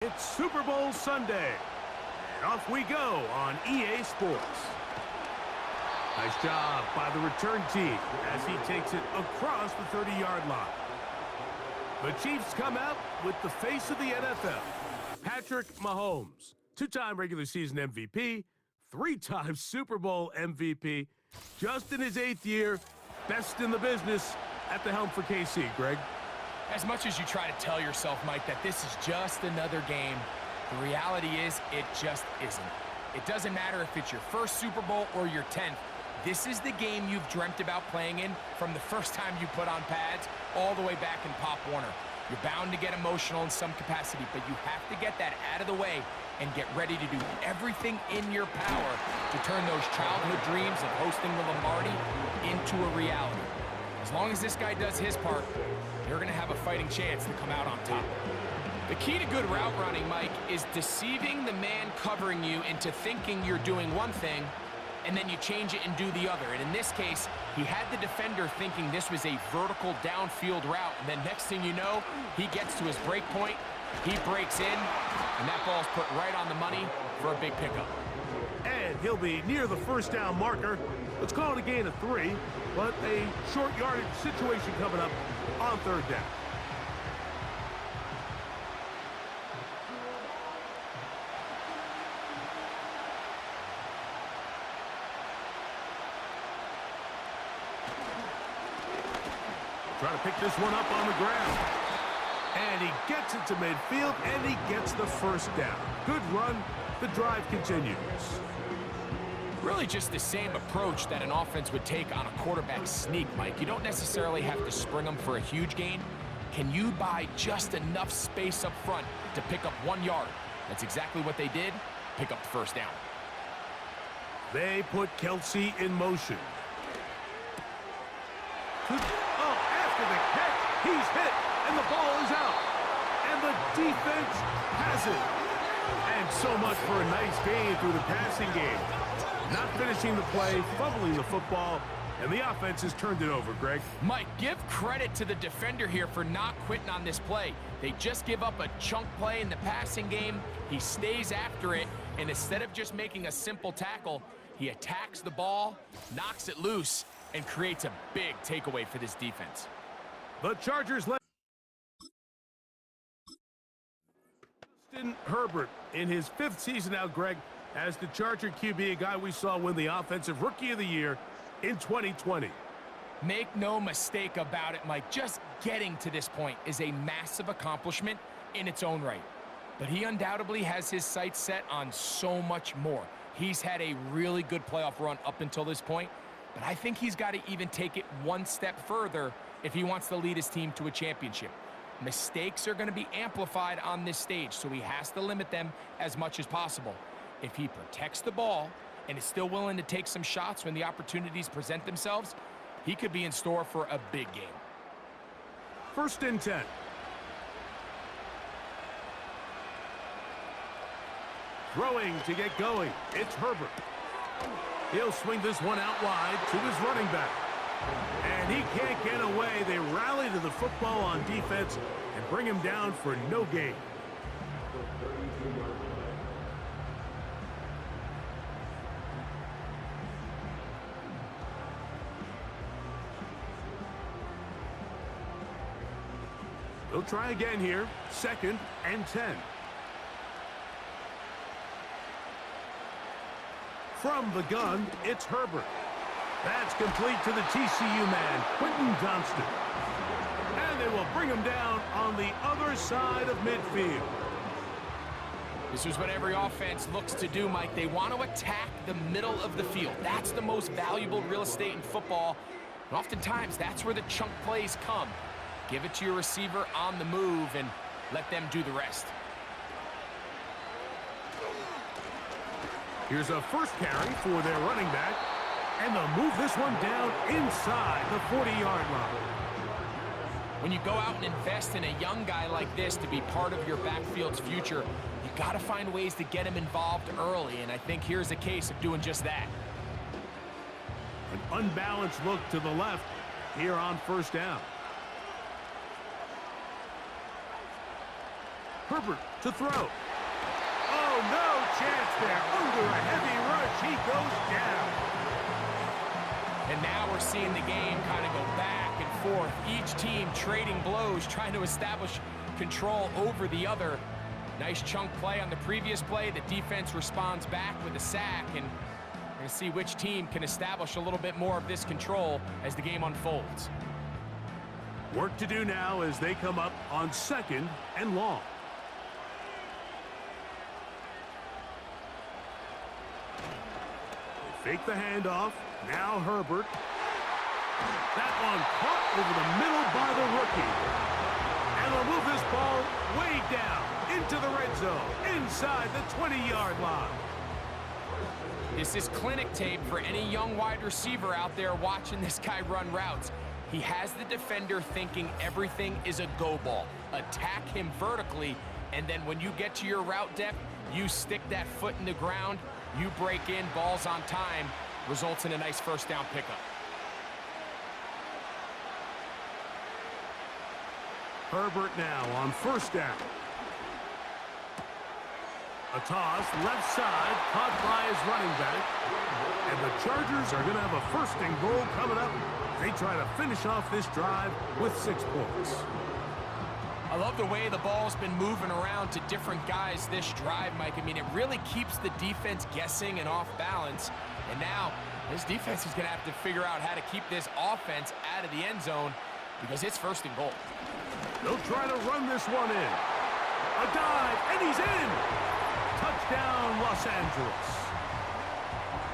It's Super Bowl Sunday, and off we go on EA Sports. Nice job by the return team as he takes it across the 30-yard line. The Chiefs come out with the face of the NFL, Patrick Mahomes, two-time regular season MVP, three-time Super Bowl MVP, just in his 8th year, best in the business at the helm for KC. Greg? As much as you try to tell yourself, Mike, that this is just another game, the reality is it just isn't. It doesn't matter if it's your first Super Bowl or your 10th. This is the game you've dreamt about playing in from the first time you put on pads all the way back in Pop Warner. You're bound to get emotional in some capacity, but you have to get that out of the way and get ready to do everything in your power to turn those childhood dreams of hosting the Lombardi into a reality. As long as this guy does his part, you're going to have a fighting chance to come out on top. The key to good route running, Mike, is deceiving the man covering you into thinking you're doing one thing, and then you change it and do the other. And in this case, he had the defender thinking this was a vertical downfield route, and then next thing you know, he gets to his break point, he breaks in, and that ball's put right on the money for a big pickup. And he'll be near the first down marker. Let's call it a gain of 3, but a short yardage situation coming up on 3rd down. Trying to pick this one up on the ground. And he gets it to midfield, and he gets the first down. Good run. The drive continues. Really just the same approach that an offense would take on a quarterback sneak, Mike. You don't necessarily have to spring them for a huge gain. Can you buy just enough space up front to pick up 1 yard? That's exactly what they did. Pick up the first down. They put Kelsey in motion. After the catch, he's hit, and the ball is out. And the defense has it. And so much for a nice gain through the passing game. Not finishing the play, fumbling the football, and the offense has turned it over, Greg. Mike, give credit to the defender here for not quitting on this play. They just give up a chunk play in the passing game. He stays after it, and instead of just making a simple tackle, he attacks the ball, knocks it loose, and creates a big takeaway for this defense. The Chargers led Justin Herbert in his 5th season out, Greg, as the Charger QB, a guy we saw win the Offensive Rookie of the Year in 2020. Make no mistake about it, Mike. Just getting to this point is a massive accomplishment in its own right. But he undoubtedly has his sights set on so much more. He's had a really good playoff run up until this point, but I think he's got to even take it one step further if he wants to lead his team to a championship. Mistakes are going to be amplified on this stage, so he has to limit them as much as possible. If he protects the ball and is still willing to take some shots when the opportunities present themselves, he could be in store for a big game. 1st and 10. Throwing to get going. It's Herbert. He'll swing this one out wide to his running back. And he can't get away. They rally to the football on defense and bring him down for no gain. They'll try again here. 2nd and 10. From the gun, it's Herbert. That's complete to the TCU man, Quentin Johnston. And they will bring him down on the other side of midfield. This is what every offense looks to do, Mike. They want to attack the middle of the field. That's the most valuable real estate in football. And oftentimes, that's where the chunk plays come. Give it to your receiver on the move and let them do the rest. Here's a first carry for their running back. And they'll move this one down inside the 40-yard line. When you go out and invest in a young guy like this to be part of your backfield's future, you got to find ways to get him involved early, and I think here's a case of doing just that. An unbalanced look to the left here on 1st down. Herbert to throw. Oh, no chance there. Under a heavy rush, he goes down. And now we're seeing the game kind of go back and forth. Each team trading blows, trying to establish control over the other. Nice chunk play on the previous play. The defense responds back with a sack, and we're going to see which team can establish a little bit more of this control as the game unfolds. Work to do now as they come up on 2nd and long. They fake the handoff. Now Herbert. That one caught over the middle by the rookie. And they'll move this ball way down into the red zone, inside the 20-yard line. This is clinic tape for any young wide receiver out there watching this guy run routes. He has the defender thinking everything is a go ball. Attack him vertically, and then when you get to your route depth, you stick that foot in the ground, you break in, balls on time, results in a nice first down pickup. Herbert now on 1st down. A toss, left side, caught by his running back. And the Chargers are going to have a 1st and goal coming up. They try to finish off this drive with 6 points. I love the way the ball's been moving around to different guys this drive, Mike. I mean, it really keeps the defense guessing and off balance. And now, this defense is going to have to figure out how to keep this offense out of the end zone because it's 1st and goal. They'll try to run this one in. A dive, and he's in! Touchdown, Los Angeles.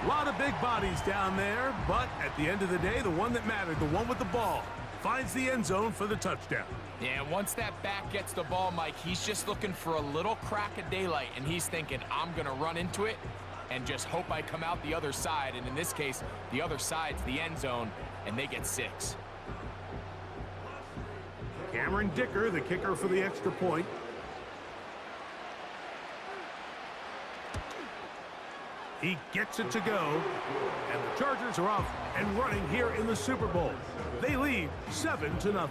A lot of big bodies down there, but at the end of the day, the one that mattered, the one with the ball, finds the end zone for the touchdown. Yeah, once that back gets the ball, Mike, he's just looking for a little crack of daylight, and he's thinking, I'm going to run into it and just hope I come out the other side. And in this case, the other side's the end zone, and they get 6. Cameron Dicker, the kicker for the extra point. He gets it to go, and the Chargers are off and running here in the Super Bowl. They lead 7-0.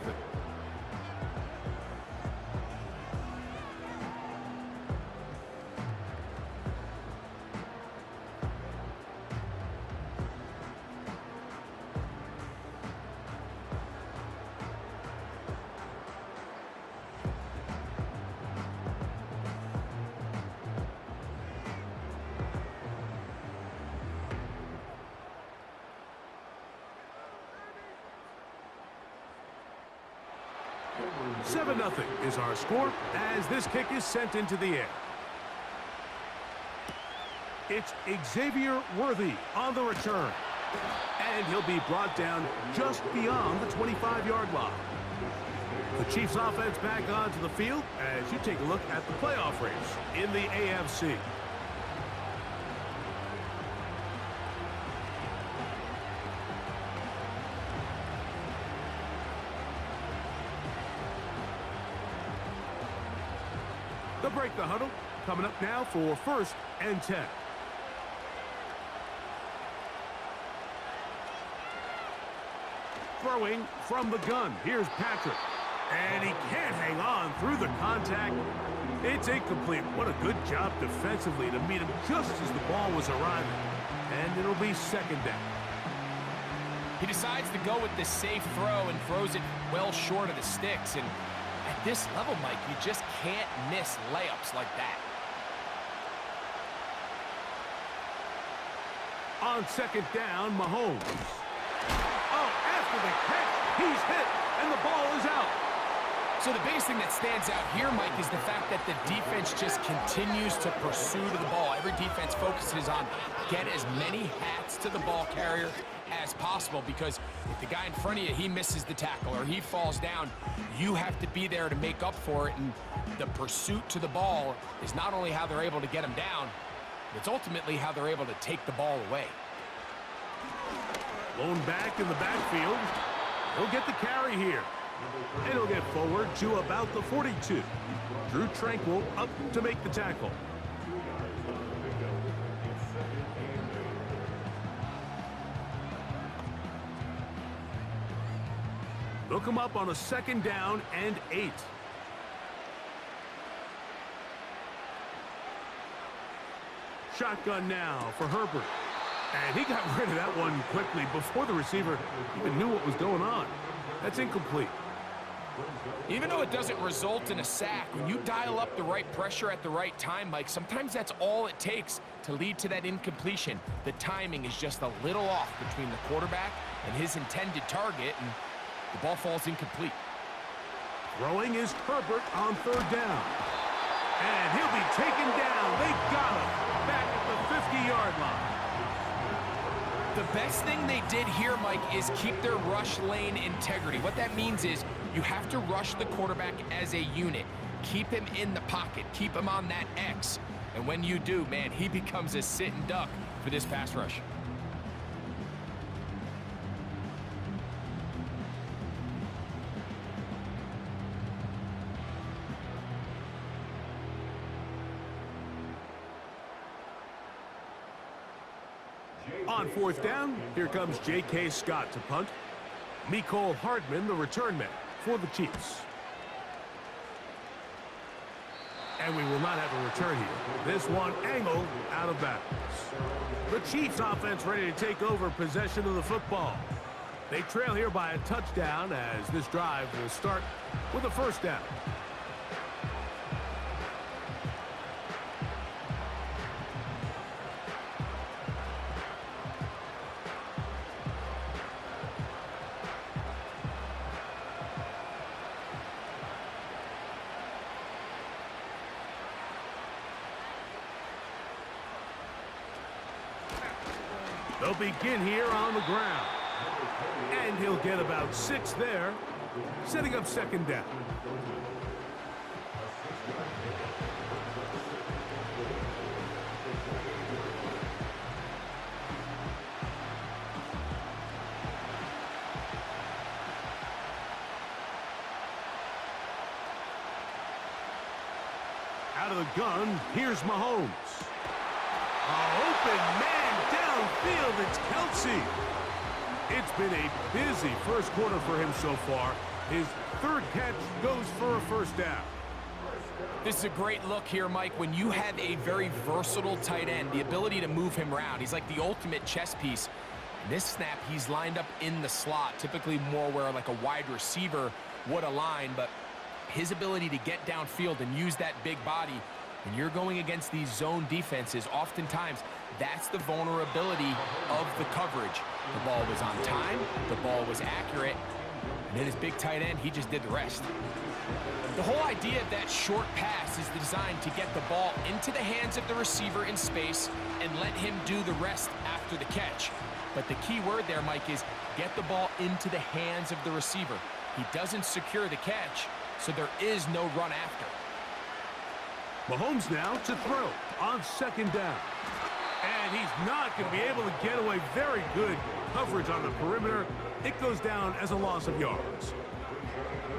Nothing is our score as this kick is sent into the air. It's Xavier Worthy on the return. And he'll be brought down just beyond the 25-yard line. The Chiefs offense back onto the field as you take a look at the playoff race in the AFC. They'll break the huddle. Coming up now for 1st and 10. Throwing from the gun. Here's Patrick. And he can't hang on through the contact. It's incomplete. What a good job defensively to meet him just as the ball was arriving. And it'll be 2nd down. He decides to go with the safe throw and throws it well short of the sticks. And at this level, Mike, you just can't miss layups like that. On 2nd down, Mahomes. Oh, after the catch, he's hit, and the ball is out. So the biggest thing that stands out here, Mike, is the fact that the defense just continues to pursue to the ball. Every defense focuses on get as many hats to the ball carrier as possible, because if the guy in front of you, he misses the tackle or he falls down, you have to be there to make up for it. And the pursuit to the ball is not only how they're able to get him down, but it's ultimately how they're able to take the ball away. Blown back in the backfield. He'll get the carry here. And he'll get forward to about the 42. Drew Tranquil up to make the tackle. They'll come up on a 2nd down and 8. Shotgun now for Herbert. And he got rid of that one quickly before the receiver even knew what was going on. That's incomplete. Even though it doesn't result in a sack, when you dial up the right pressure at the right time, Mike, sometimes that's all it takes to lead to that incompletion. The timing is just a little off between the quarterback and his intended target, and the ball falls incomplete. Throwing is Herbert on third down. And he'll be taken down. They got him back at the 50-yard line. The best thing they did here, Mike, is keep their rush lane integrity. What that means is you have to rush the quarterback as a unit. Keep him in the pocket. Keep him on that X. And when you do, man, he becomes a sitting duck for this pass rush. On fourth down, here comes J.K. Scott to punt. Mecole Hardman, the return man for the Chiefs. And we will not have a return here. This one angled out of bounds. The Chiefs offense ready to take over possession of the football. They trail here by a touchdown as this drive will start with a first down. They'll begin here on the ground. And he'll get about 6 there, setting up second down. Out of the gun, here's Mahomes. Open man downfield, it's Kelsey. It's been a busy first quarter for him so far. His third catch goes for a first down. This is a great look here, Mike, when you have a very versatile tight end, the ability to move him around. He's like the ultimate chess piece. In this snap, he's lined up in the slot, typically more where like a wide receiver would align, but his ability to get downfield and use that big body when you're going against these zone defenses, oftentimes that's the vulnerability of the coverage. The ball was on time, the ball was accurate, and then his big tight end, he just did the rest. The whole idea of that short pass is designed to get the ball into the hands of the receiver in space and let him do the rest after the catch. But the key word there, Mike, is get the ball into the hands of the receiver. He doesn't secure the catch, so there is no run after. Mahomes now to throw on second down. And he's not going to be able to get away. Very good coverage on the perimeter. It goes down as a loss of yards.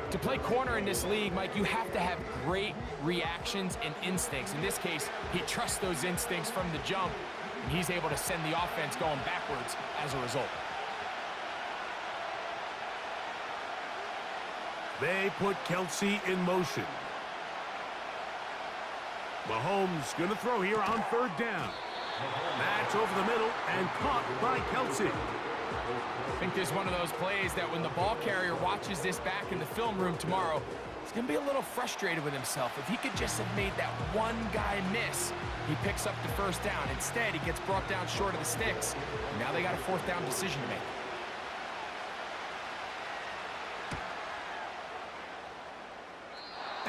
To play corner in this league, Mike, you have to have great reactions and instincts. In this case, he trusts those instincts from the jump, and he's able to send the offense going backwards as a result. They put Kelsey in motion. Mahomes going to throw here on third down. That's over the middle and caught by Kelsey. I think there's one of those plays that when the ball carrier watches this back in the film room tomorrow, he's going to be a little frustrated with himself. If he could just have made that one guy miss, he picks up the first down. Instead, he gets brought down short of the sticks. And now they got a fourth down decision to make.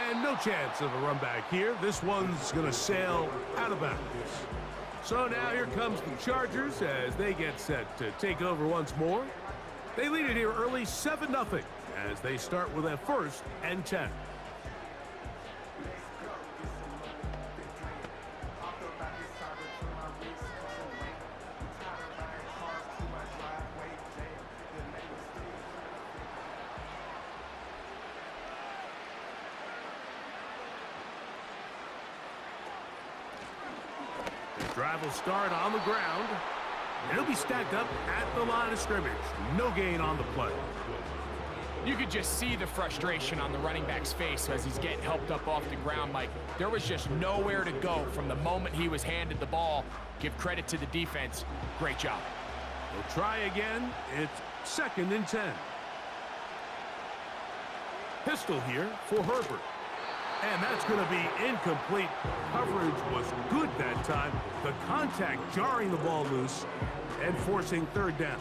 And no chance of a run back here. This one's going to sail out of bounds. So now here comes the Chargers as they get set to take over once more. They lead it here early 7-0 as they start with a 1st and 10. Drive will start on the ground. And it'll be stacked up at the line of scrimmage. No gain on the play. You could just see the frustration on the running back's face as he's getting helped up off the ground, Mike. There was just nowhere to go from the moment he was handed the ball. Give credit to the defense. Great job. We'll try again. It's 2nd and 10. Pistol here for Herbert. And that's going to be incomplete. Coverage was good that time. The contact jarring the ball loose and forcing 3rd down.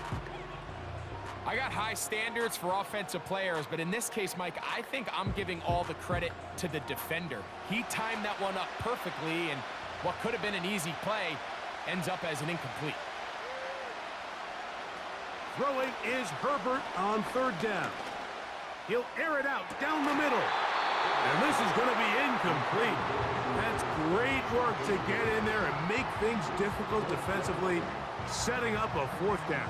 I got high standards for offensive players, but in this case, Mike, I think I'm giving all the credit to the defender. He timed that one up perfectly, and what could have been an easy play ends up as an incomplete. Throwing is Herbert on 3rd down. He'll air it out down the middle. And this is going to be incomplete. That's great work to get in there and make things difficult defensively, setting up a 4th down.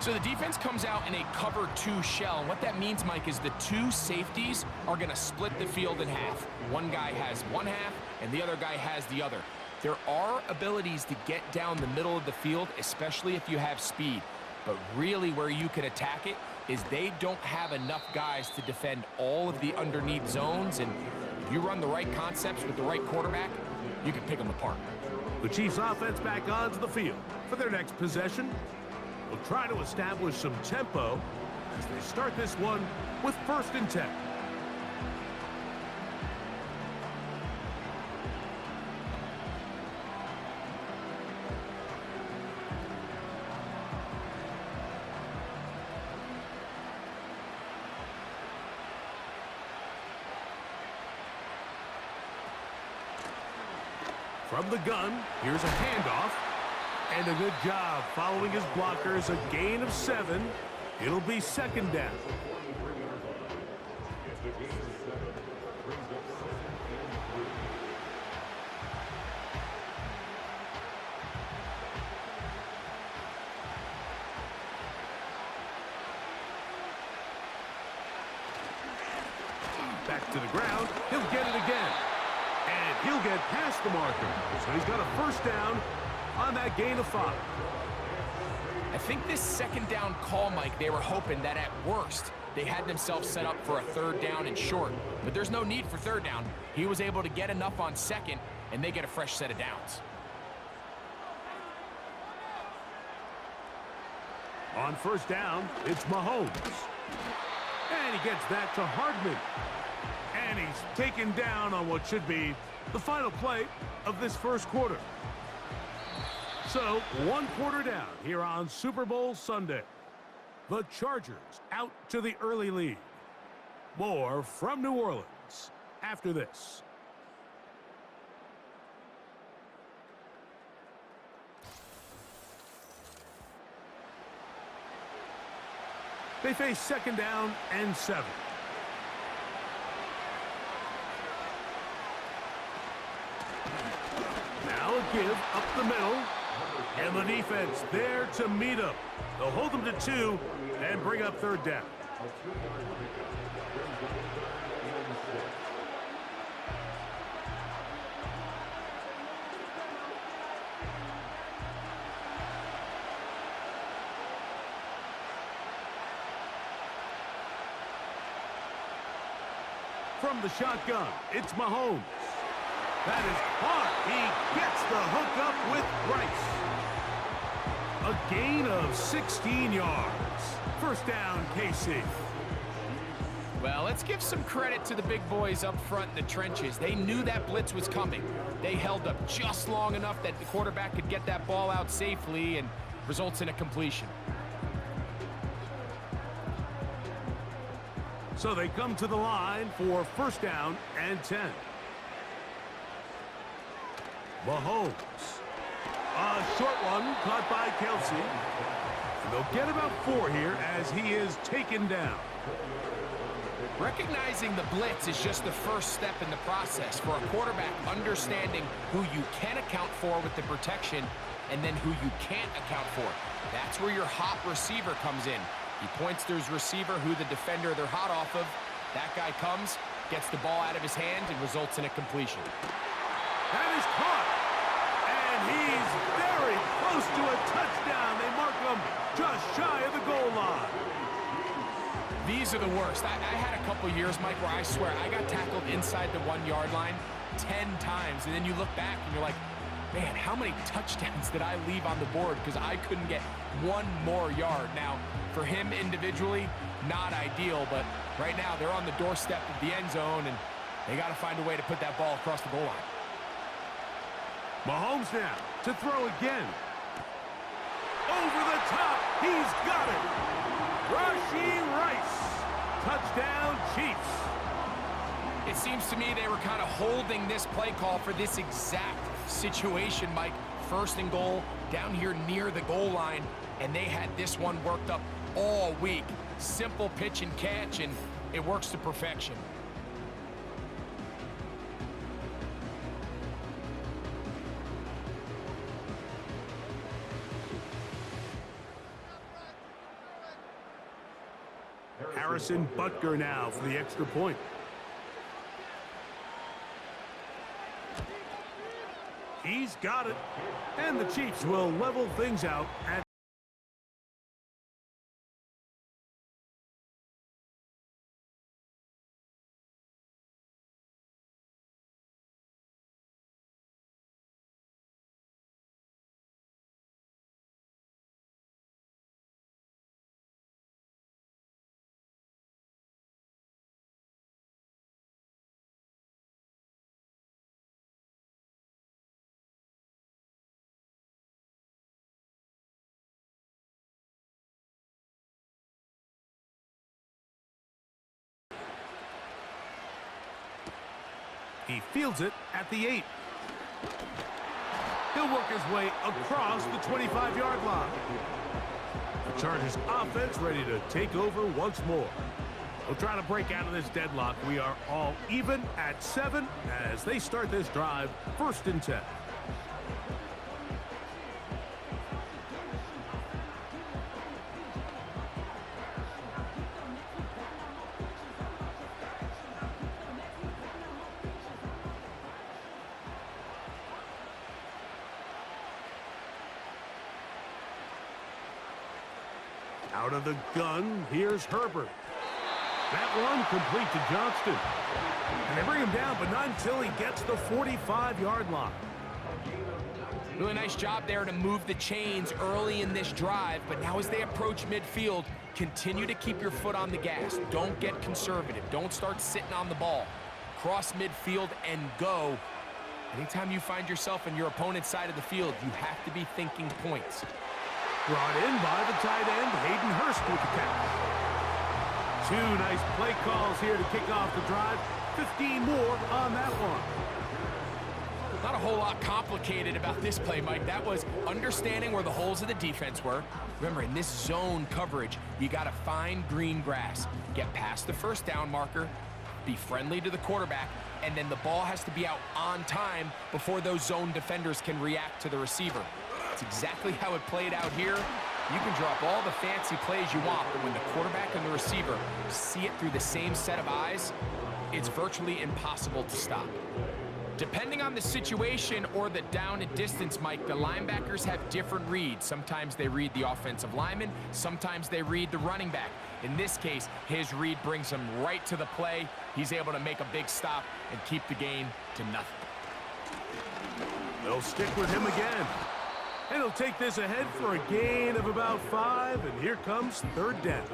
So the defense comes out in a cover 2 shell. And what that means, Mike, is the 2 safeties are going to split the field in half. One guy has one half, and the other guy has the other. There are abilities to get down the middle of the field, especially if you have speed. But really where you can attack it is they don't have enough guys to defend all of the underneath zones. And if you run the right concepts with the right quarterback, you can pick them apart. The Chiefs offense back onto the field for their next possession. Will try to establish some tempo as they start this one with 1st and 10. From the gun, here's a handoff. And a good job following his blockers, a gain of 7. It'll be 2nd down. Back to the ground. He'll get it again. And he'll get past the marker. So he's got a 1st down on that gain of 5. I think this 2nd down call, Mike, they were hoping that at worst they had themselves set up for a 3rd down and short. But there's no need for 3rd down. He was able to get enough on 2nd, and they get a fresh set of downs. On 1st down, it's Mahomes. And he gets that to Hardman. And he's taken down on what should be the final play of this 1st quarter. So, 1 quarter down here on Super Bowl Sunday. The Chargers out to the early lead. More from New Orleans after this. They face 2nd down and 7. Now a give up the middle. And the defense there to meet them. They'll hold them to 2 and bring up 3rd down. From the shotgun, it's Mahomes. That is caught. He gets the hook up with Rice. A gain of 16 yards. 1st down, KC. Well, let's give some credit to the big boys up front in the trenches. They knew that blitz was coming. They held up just long enough that the quarterback could get that ball out safely and results in a completion. So they come to the line for 1st down and 10. Mahomes. A short one caught by Kelsey. And they'll get about 4 here as he is taken down. Recognizing the blitz is just the first step in the process for a quarterback, understanding who you can account for with the protection and then who you can't account for. That's where your hot receiver comes in. He points to his receiver, who the defender they're hot off of. That guy comes, gets the ball out of his hands, and results in a completion. That is caught. And he's very close to a touchdown. They mark him just shy of the goal line. These are the worst. I had a couple years, Mike, where I swear I got tackled inside the 1-yard line 10 times, and then you look back and you're like, man, how many touchdowns did I leave on the board because I couldn't get one more yard? Now, for him individually, not ideal, but right now they're on the doorstep of the end zone, and they got to find a way to put that ball across the goal line. Mahomes now to throw again. Over the top. He's got it. Rashee Rice. Touchdown, Chiefs. It seems to me they were kind of holding this play call for this exact situation, Mike. First and goal, down here near the goal line, and they had this one worked up all week. Simple pitch and catch, and it works to perfection. Harrison Butker now for the extra point. He's got it. And the Chiefs will level things out at he fields it at the 8. He'll work his way across the 25-yard line. The Chargers offense ready to take over once more. They'll try to break out of this deadlock. We are all even at 7 as they start this drive, 1st and 10. Out of the gun, here's Herbert. That one complete to Johnston. And they bring him down, but not until he gets the 45-yard line. Really nice job there to move the chains early in this drive, but now as they approach midfield, continue to keep your foot on the gas. Don't get conservative. Don't start sitting on the ball. Cross midfield and go. Anytime you find yourself on your opponent's side of the field, you have to be thinking points. Brought in by the tight end, Hayden Hurst with the catch. 2 nice play calls here to kick off the drive. 15 more on that one. Not a whole lot complicated about this play, Mike. That was understanding where the holes of the defense were. Remember, in this zone coverage, you got to find green grass. Get past the first down marker, be friendly to the quarterback, and then the ball has to be out on time before those zone defenders can react to the receiver. That's exactly how it played out here. You can drop all the fancy plays you want, but when the quarterback and the receiver see it through the same set of eyes, it's virtually impossible to stop. Depending on the situation or the down and distance, Mike, the linebackers have different reads. Sometimes they read the offensive lineman, sometimes they read the running back. In this case, his read brings him right to the play. He's able to make a big stop and keep the gain to nothing. They'll stick with him again. And he'll take this ahead for a gain of about 5, and here comes 3rd down.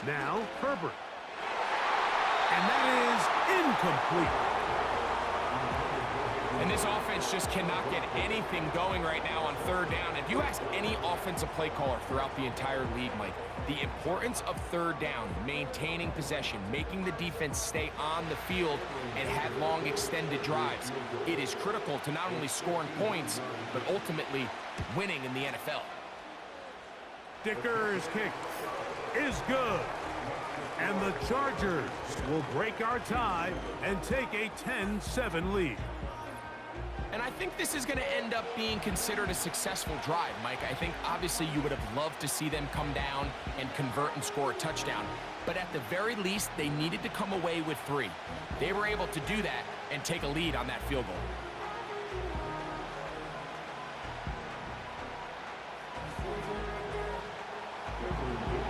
Now, Herbert. And that is incomplete. And this offense just cannot get anything going right now on 3rd down. If you ask any offensive play caller throughout the entire league, Mike, the importance of 3rd down, maintaining possession, making the defense stay on the field and have long extended drives, it is critical to not only scoring points, but ultimately winning in the NFL. Dicker's kick is good. And the Chargers will break our tie and take a 10-7 lead. And I think this is going to end up being considered a successful drive, Mike. I think obviously you would have loved to see them come down and convert and score a touchdown. But at the very least, they needed to come away with 3. They were able to do that and take a lead on that field goal.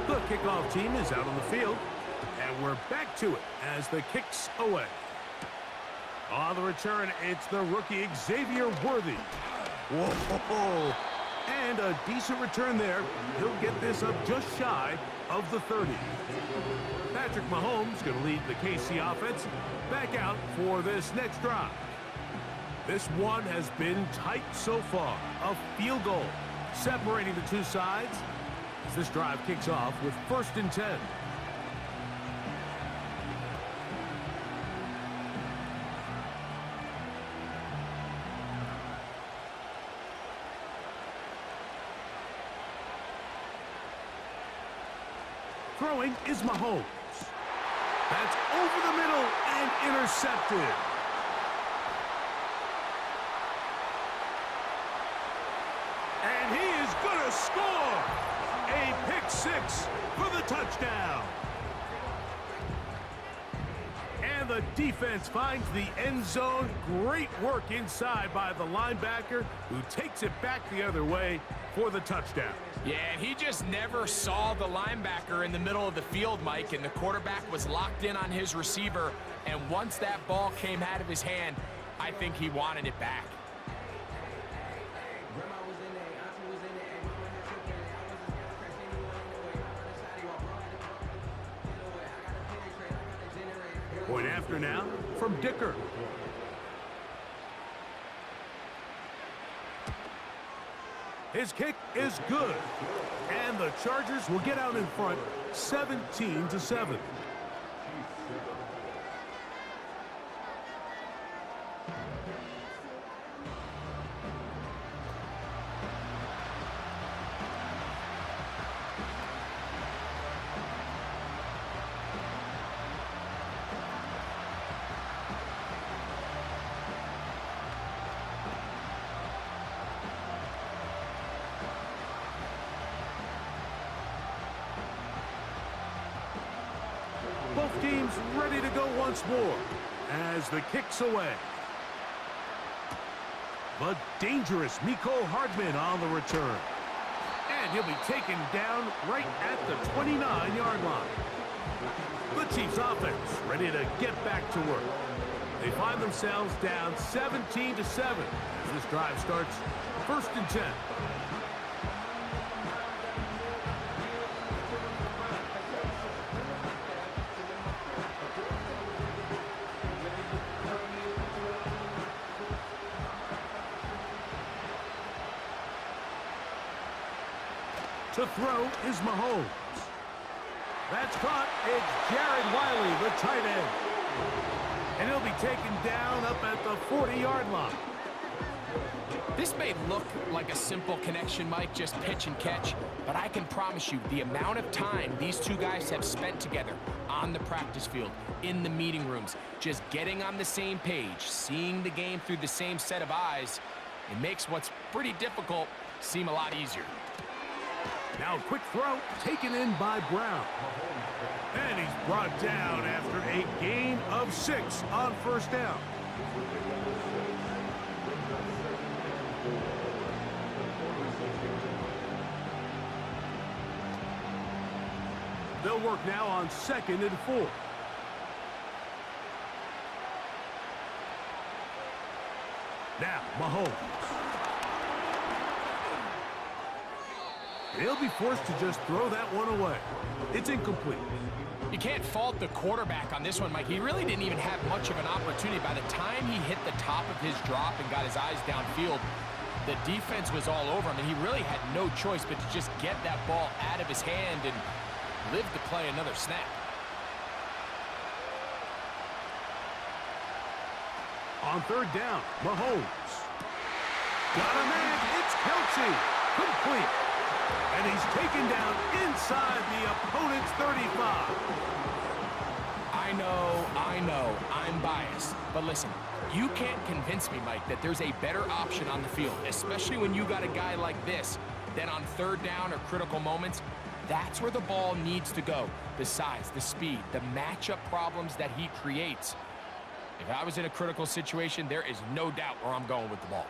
The kickoff team is out on the field, and we're back to it as the kick's away. On the return, it's the rookie Xavier Worthy. Whoa! And a decent return there. He'll get this up just shy of the 30. Patrick Mahomes going to lead the KC offense back out for this next drive. This one has been tight so far. A field goal separating the two sides as this drive kicks off with 1st and 10. Throwing is Mahomes. That's over the middle and intercepted. And he is going to score. A pick 6 for the touchdown. And the defense finds the end zone. Great work inside by the linebacker who takes it back the other way for the touchdown. Yeah, and he just never saw the linebacker in the middle of the field, Mike, and the quarterback was locked in on his receiver, and once that ball came out of his hand, I think he wanted it back. Point after now from Dicker. His kick is good. And the Chargers will get out in front 17-7. Both teams ready to go once more as the kick's away. The dangerous Mecole Hardman on the return. And he'll be taken down right at the 29-yard line. The Chiefs offense ready to get back to work. They find themselves down 17-7 as this drive starts 1st and 10. To throw is Mahomes. That's caught. It's Jared Wiley, the tight end. And he'll be taken down up at the 40-yard line. This may look like a simple connection, Mike, just pitch and catch, but I can promise you the amount of time these two guys have spent together on the practice field, in the meeting rooms, just getting on the same page, seeing the game through the same set of eyes, it makes what's pretty difficult seem a lot easier. Now a quick throw taken in by Brown. And he's brought down after a gain of 6 on 1st down. They'll work now on 2nd and 4. Now Mahomes. He'll be forced to just throw that one away. It's incomplete. You can't fault the quarterback on this one, Mike. He really didn't even have much of an opportunity. By the time he hit the top of his drop and got his eyes downfield, the defense was all over him, and he really had no choice but to just get that ball out of his hand and live to play another snap. On 3rd down, Mahomes. Got a man. It's Kelce. Complete. And he's taken down inside the opponent's 35. I I know, I'm biased. But listen, you can't convince me, Mike, that there's a better option on the field, especially when you got a guy like this, then on third down or critical moments, that's where the ball needs to go. The size, the speed, the matchup problems that he creates. If I was in a critical situation, there is no doubt where I'm going with the ball.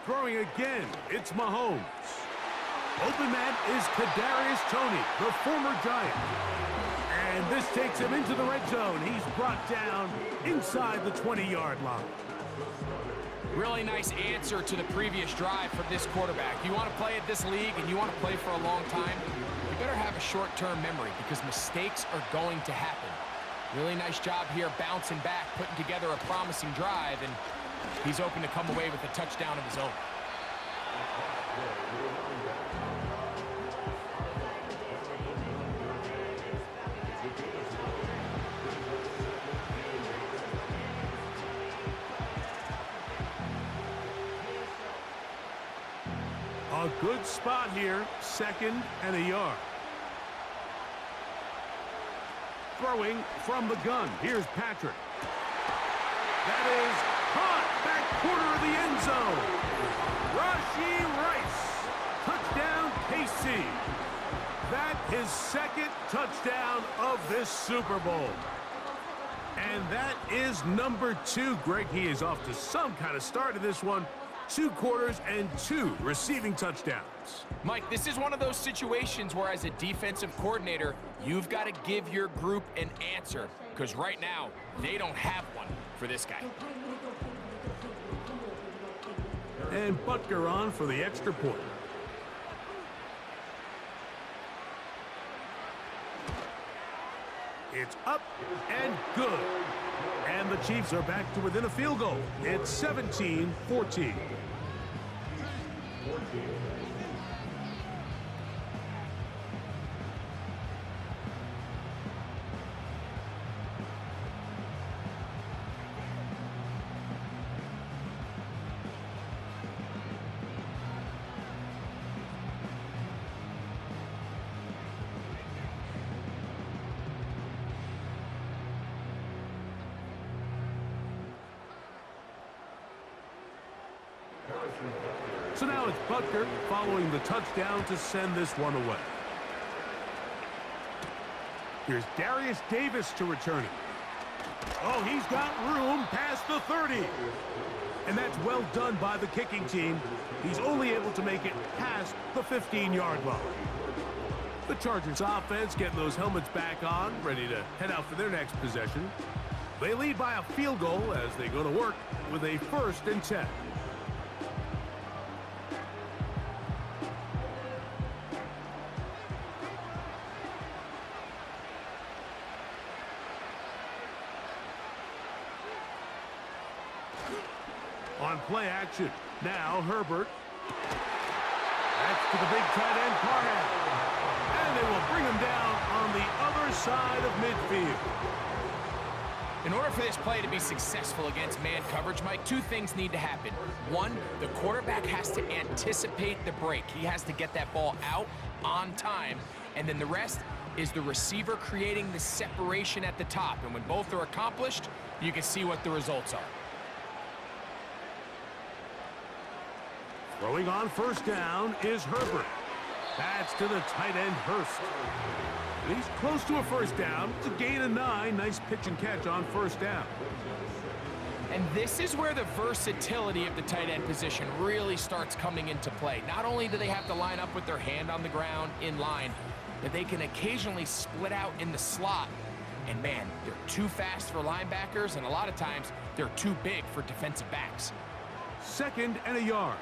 Throwing again, it's Mahomes. Open man is Kadarius Toney, the former Giant. And this takes him into the red zone. He's brought down inside the 20-yard line. Really nice answer to the previous drive from this quarterback. You want to play at this league and you want to play for a long time, you better have a short-term memory because mistakes are going to happen. Really nice job here bouncing back, putting together a promising drive, and he's open to come away with a touchdown of his own. A good spot here, 2nd and a yard. Throwing from the gun. Here's Patrick. That is caught back corner of the end zone. Rashee Rice. Touchdown, KC. That his 2nd touchdown of this Super Bowl. And that is number 2. Greg, he is off to some kind of start in this one. 2 quarters and 2 receiving touchdowns. Mike, this is one of those situations where as a defensive coordinator, you've got to give your group an answer because right now, they don't have one for this guy. And Butker on for the extra point. It's up and good. And the Chiefs are back to within a field goal. It's 17-14. So now it's Butker following the touchdown to send this one away. Here's Darius Davis to return it. Oh, he's got room past the 30. And that's well done by the kicking team. He's only able to make it past the 15-yard line. The Chargers offense getting those helmets back on, ready to head out for their next possession. They lead by a field goal as they go to work with a 1st and 10. On play action, now Herbert. That's to the big tight end, Parham. And they will bring him down on the other side of midfield. In order for this play to be successful against man coverage, Mike, 2 things need to happen. 1, the quarterback has to anticipate the break. He has to get that ball out on time. And then the rest is the receiver creating the separation at the top. And when both are accomplished, you can see what the results are. Throwing on 1st down is Herbert. That's to the tight end, Hurst. And he's close to a 1st down. It's a gain of 9. Nice pitch and catch on 1st down. And this is where the versatility of the tight end position really starts coming into play. Not only do they have to line up with their hand on the ground in line, but they can occasionally split out in the slot. And man, they're too fast for linebackers, and a lot of times they're too big for defensive backs. 2nd and a yard.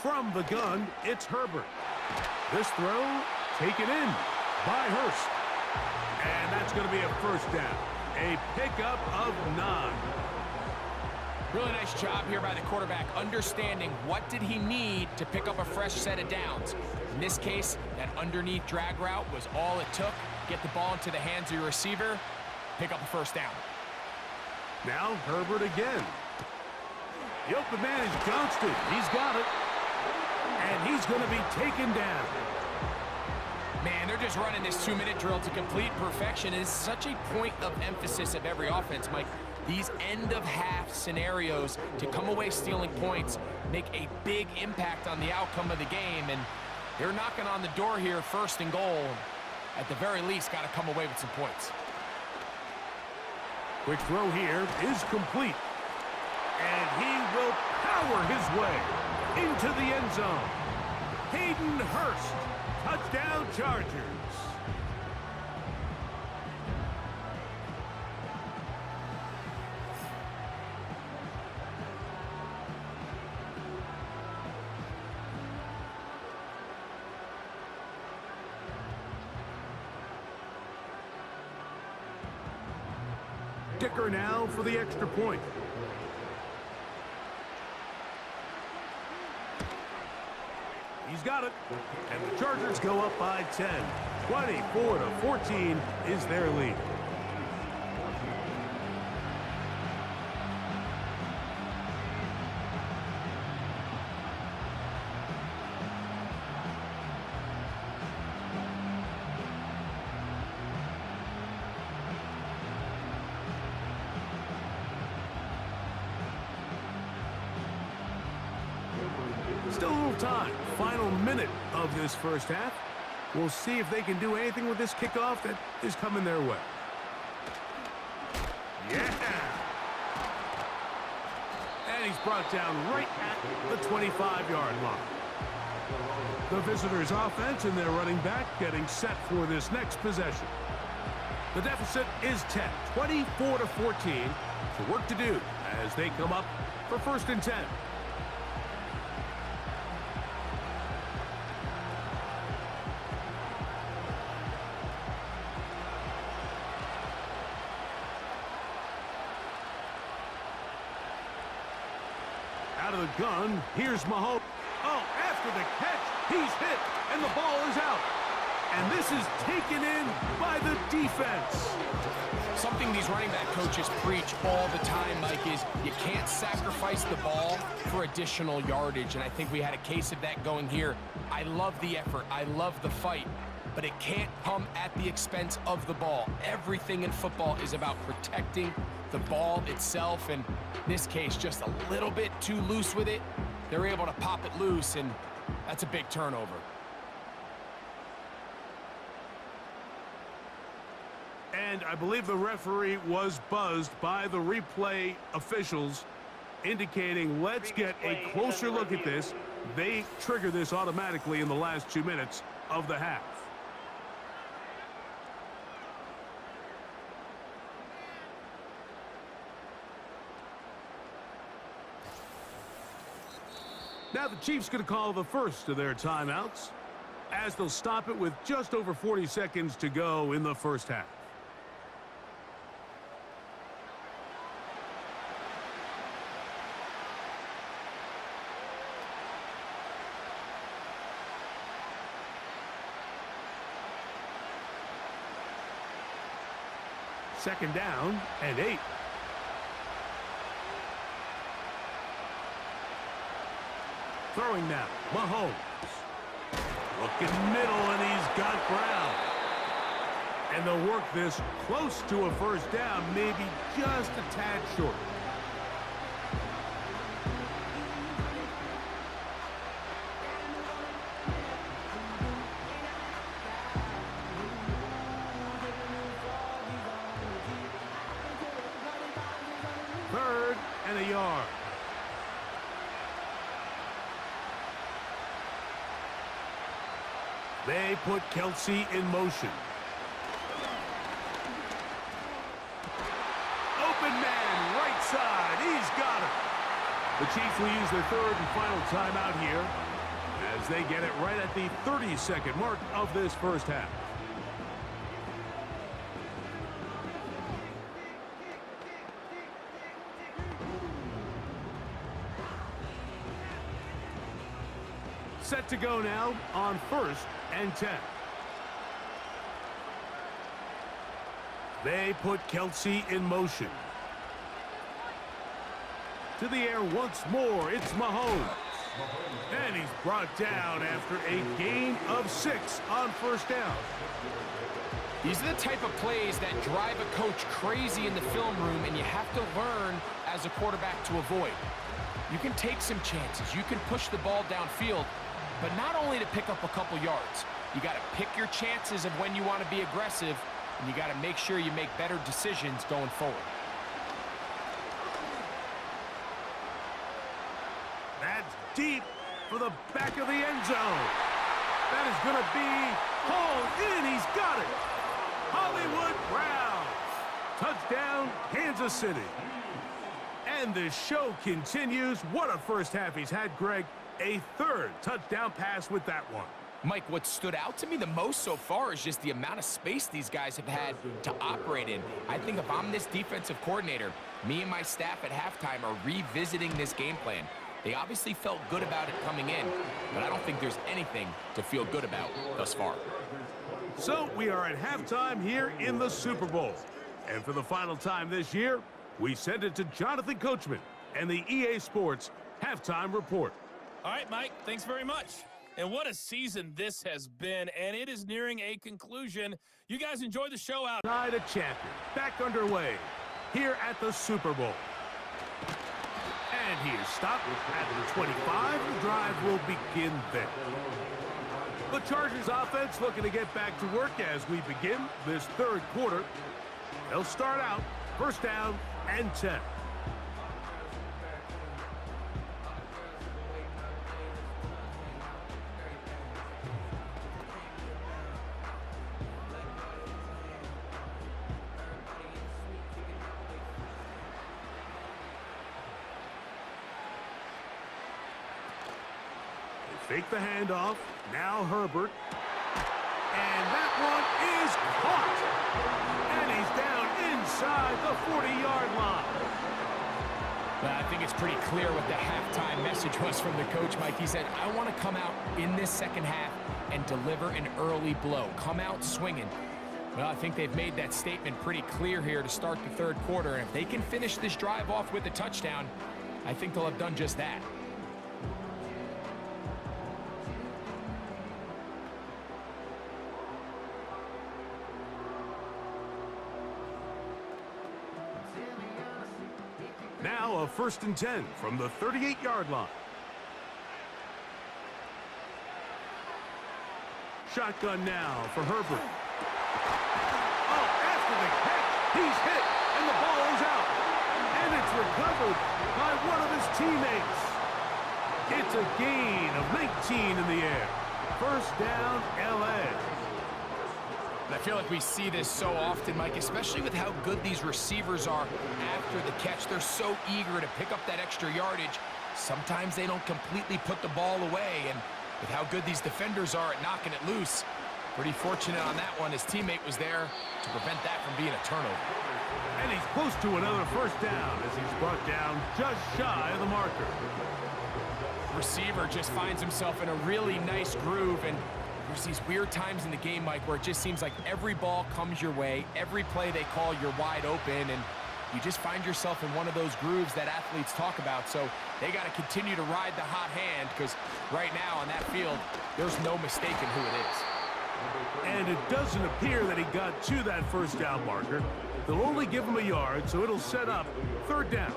From the gun, it's Herbert. This throw taken in by Hurst. And that's going to be a 1st down. A pickup of 9. Really nice job here by the quarterback, understanding what did he need to pick up a fresh set of downs. In this case, that underneath drag route was all it took. Get the ball into the hands of your receiver, pick up a 1st down. Now Herbert again. The open man is Johnston. He's got it. And he's going to be taken down. Man, they're just running this 2-minute drill to complete perfection. It is such a point of emphasis of every offense, Mike. These end-of-half scenarios to come away stealing points make a big impact on the outcome of the game, and they're knocking on the door here, 1st and goal. At the very least, got to come away with some points. Quick throw here is complete. And he will power his way into the end zone. Hayden Hurst, touchdown Chargers. Kicker now for the extra point. He's got it. And the Chargers go up by 10. 24-14 is their lead. Still a little time. Final minute of this first half. We'll see if they can do anything with this kickoff that is coming their way. Yeah! And he's brought down right at the 25-yard line. The visitors' offense and their running back getting set for this next possession. The deficit is 10, 24-14. So work to do as they come up for 1st and 10. Out of the gun, here's Mahomes. Oh, after the catch, he's hit, and the ball is out. And this is taken in by the defense. Something these running back coaches preach all the time, Mike, is you can't sacrifice the ball for additional yardage, and I think we had a case of that going here. I love the effort. I love the fight, but it can't come at the expense of the ball. Everything in football is about protecting the ball itself, and in this case, just a little bit too loose with it. They're able to pop it loose, and that's a big turnover. And I believe the referee was buzzed by the replay officials, indicating let's get a closer look at this. They trigger this automatically in the last 2 minutes of the half. Now the Chiefs going to call the first of their timeouts as they'll stop it with just over 40 seconds to go in the first half. Second down and 8. Throwing now, Mahomes. Looking middle, and he's got Brown. And they'll work this close to a first down, maybe just a tad short. Third and a yard. They put Kelsey in motion. Open man, right side. He's got it. The Chiefs will use their third and final timeout here as they get it right at the 30-second mark of this first half. Set to go now on 1st and 10. They put Kelsey in motion. To the air once more, it's Mahomes. And he's brought down after a gain of 6 on first down. These are the type of plays that drive a coach crazy in the film room, and you have to learn as a quarterback to avoid. You can take some chances. You can push the ball downfield, but not only to pick up a couple yards. You got to pick your chances of when you want to be aggressive, and you got to make sure you make better decisions going forward. That's deep for the back of the end zone. That is going to be hauled in. He's got it. Hollywood Brown. Touchdown, Kansas City. And the show continues. What a first half he's had, Greg. A third touchdown pass with that one. Mike, what stood out to me the most so far is just the amount of space these guys have had to operate in. I think if I'm this defensive coordinator, me and my staff at halftime are revisiting this game plan. They obviously felt good about it coming in, but I don't think there's anything to feel good about thus far. So we are at halftime here in the Super Bowl. And for the final time this year, we send it to Jonathan Coachman and the EA Sports Halftime Report. All right, Mike, thanks very much. And what a season this has been, and it is nearing a conclusion. You guys enjoy the show out. Side of champion, back underway here at the Super Bowl. And he is stopped at the 25. The drive will begin there. The Chargers offense looking to get back to work as we begin this third quarter. They'll start out first down and 10. Fake the handoff. Now Herbert. And that one is caught. And he's down inside the 40-yard line. But I think it's pretty clear what the halftime message was from the coach, Mike. He said, I want to come out in this second half and deliver an early blow. Come out swinging. Well, I think they've made that statement pretty clear here to start the third quarter. And if they can finish this drive off with a touchdown, I think they'll have done just that. Now a first and 10 from the 38-yard line. Shotgun now for Herbert. Oh, after the catch, he's hit, and the ball is out. And it's recovered by one of his teammates. It's a gain of 19 in the air. First down, LA. And I feel like we see this so often, Mike, especially with how good these receivers are after the catch. They're so eager to pick up that extra yardage. Sometimes they don't completely put the ball away, and with how good these defenders are at knocking it loose, pretty fortunate on that one. His teammate was there to prevent that from being a turnover. And he's close to another first down as he's brought down just shy of the marker. Receiver just finds himself in a really nice groove, and there's these weird times in the game, Mike, where it just seems like every ball comes your way, every play they call, you're wide open, and you just find yourself in one of those grooves that athletes talk about. So they got to continue to ride the hot hand, because right now on that field, there's no mistaking who it is. And it doesn't appear that he got to that first down marker. They'll only give him a yard, so it'll set up third down.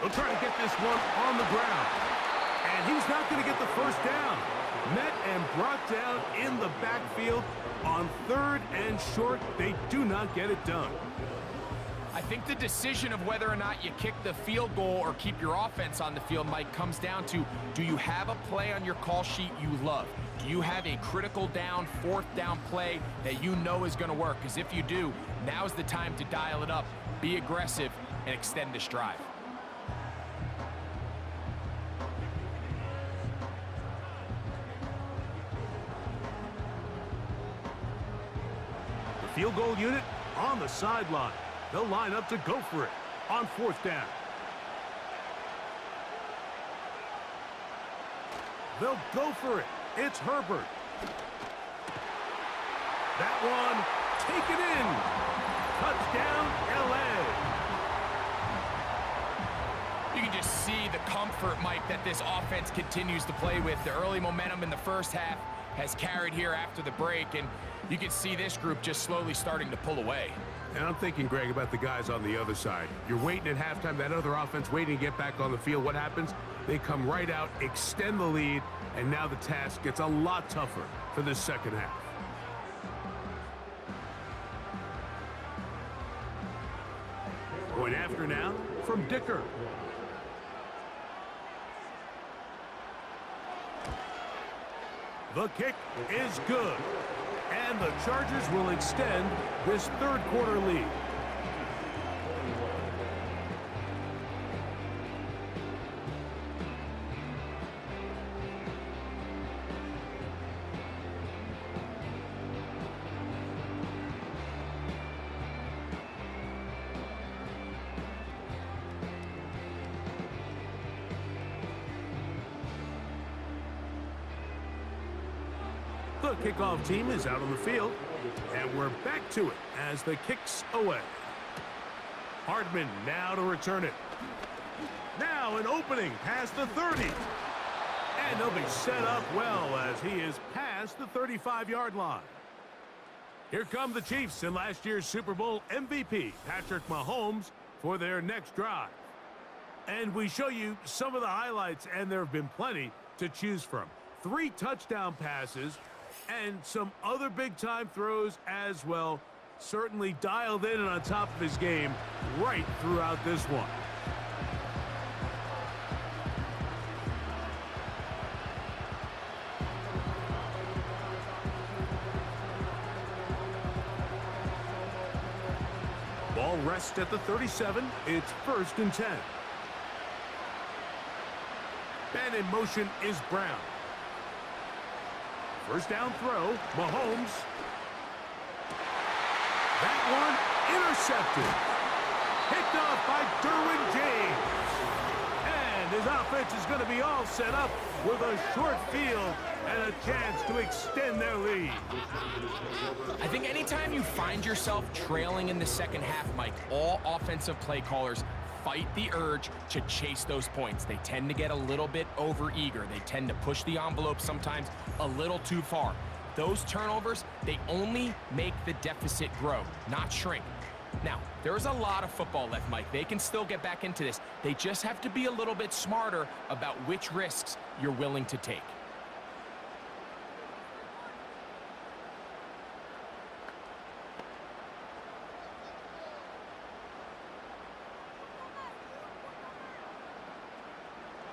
They'll try to get this one on the ground. And he's not going to get the first down. Met and brought down in the backfield on third and short. They do not get it done. I think the decision of whether or not you kick the field goal or keep your offense on the field, Mike, comes down to, do you have a play on your call sheet you love? Do you have a critical down, fourth down play that you know is going to work? Because if you do, now's the time to dial it up, be aggressive, and extend this drive. Field goal unit on the sideline. They'll line up to go for it on fourth down. They'll go for it. It's Herbert. That one taken in. Touchdown, L.A. You can just see the comfort, Mike, that this offense continues to play with. The early momentum in the first half has carried here after the break, and you can see this group just slowly starting to pull away. And I'm thinking, Greg, about the guys on the other side. You're waiting at halftime, that other offense waiting to get back on the field. What happens? They come right out, extend the lead, and now the task gets a lot tougher for this second half. Going after now from Dicker. The kick is good. And the Chargers will extend this third quarter lead. The kickoff team is out on the field, and we're back to it as the kick's away. Hardman now to return it. Now an opening past the 30. And they'll be set up well as he is past the 35-yard line. Here come the Chiefs and last year's Super Bowl MVP, Patrick Mahomes, for their next drive. And we show you some of the highlights, and there have been plenty to choose from. 3 touchdown passes, and some other big-time throws as well. Certainly dialed in and on top of his game right throughout this one. Ball rests at the 37. It's 1st and 10. And in motion is Brown. First down throw, Mahomes. That one intercepted. Picked off by Derwin James. And his offense is going to be all set up with a short field and a chance to extend their lead. I think anytime you find yourself trailing in the second half, Mike, all offensive play callers fight the urge to chase those points. They tend to get a little bit overeager. They tend to push the envelope sometimes a little too far. Those turnovers, they only make the deficit grow, not shrink. Now, there's a lot of football left, Mike. They can still get back into this. They just have to be a little bit smarter about which risks you're willing to take.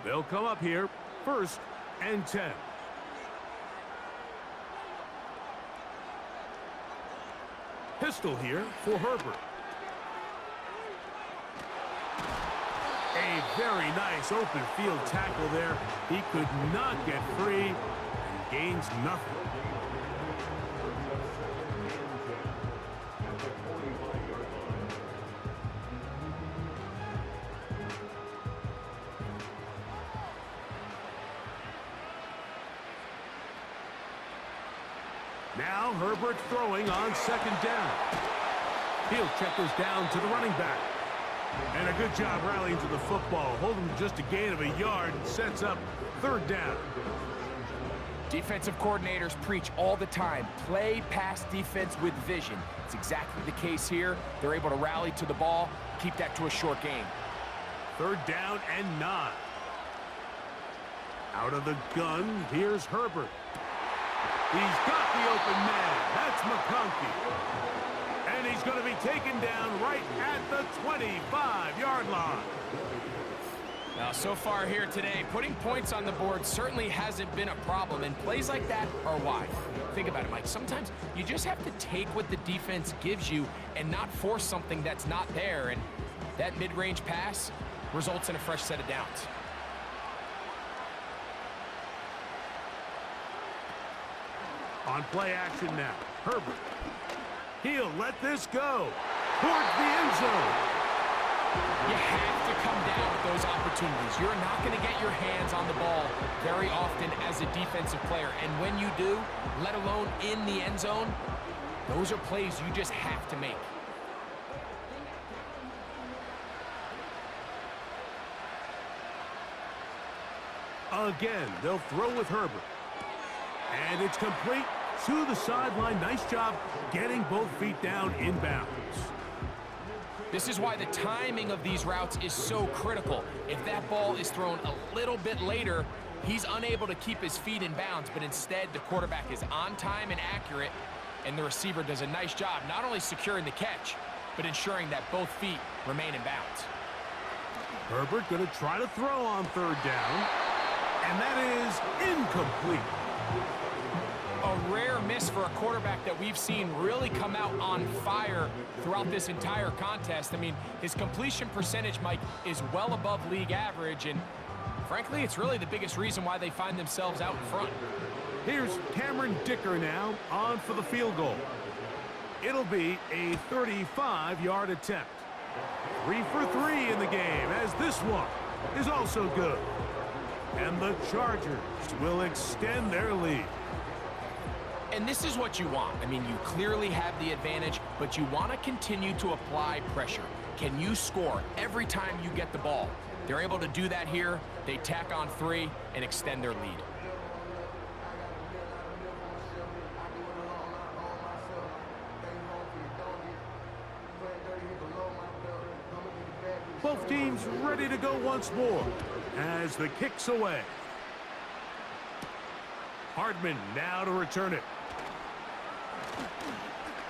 They'll come up here, 1st and 10. Pistol here for Herbert. A very nice open field tackle there. He could not get free and gains nothing. Now Herbert throwing on 2nd down. He'll check this down to the running back. And a good job rallying to the football. Holding just a gain of a yard and sets up 3rd down. Defensive coordinators preach all the time, play pass defense with vision. It's exactly the case here. They're able to rally to the ball, keep that to a short gain. 3rd down and 9. Out of the gun, here's Herbert. He's got the open man. That's McConkey. And he's going to be taken down right at the 25-yard line. Now, so far here today, putting points on the board certainly hasn't been a problem, and plays like that are why. Think about it, Mike. Sometimes you just have to take what the defense gives you and not force something that's not there, and that mid-range pass results in a fresh set of downs. On play action now, Herbert. He'll let this go towards the end zone. You have to come down with those opportunities. You're not going to get your hands on the ball very often as a defensive player. And when you do, let alone in the end zone, those are plays you just have to make. Again, they'll throw with Herbert. And it's complete to the sideline. Nice job getting both feet down inbounds. This is why the timing of these routes is so critical. If that ball is thrown a little bit later, he's unable to keep his feet in bounds, but instead the quarterback is on time and accurate, and the receiver does a nice job not only securing the catch, but ensuring that both feet remain in bounds. Herbert going to try to throw on third down, and that is incomplete. A rare miss for a quarterback that we've seen really come out on fire throughout this entire contest. I mean, his completion percentage, Mike, is well above league average, and frankly, it's really the biggest reason why they find themselves out in front. Here's Cameron Dicker now on for the field goal. It'll be a 35-yard attempt. 3 for 3 in the game, as this one is also good. And the Chargers will extend their lead. And this is what you want. I mean, you clearly have the advantage, but you want to continue to apply pressure. Can you score every time you get the ball? They're able to do that here. They tack on 3 and extend their lead. Both teams ready to go once more as the kick's away. Hardman now to return it.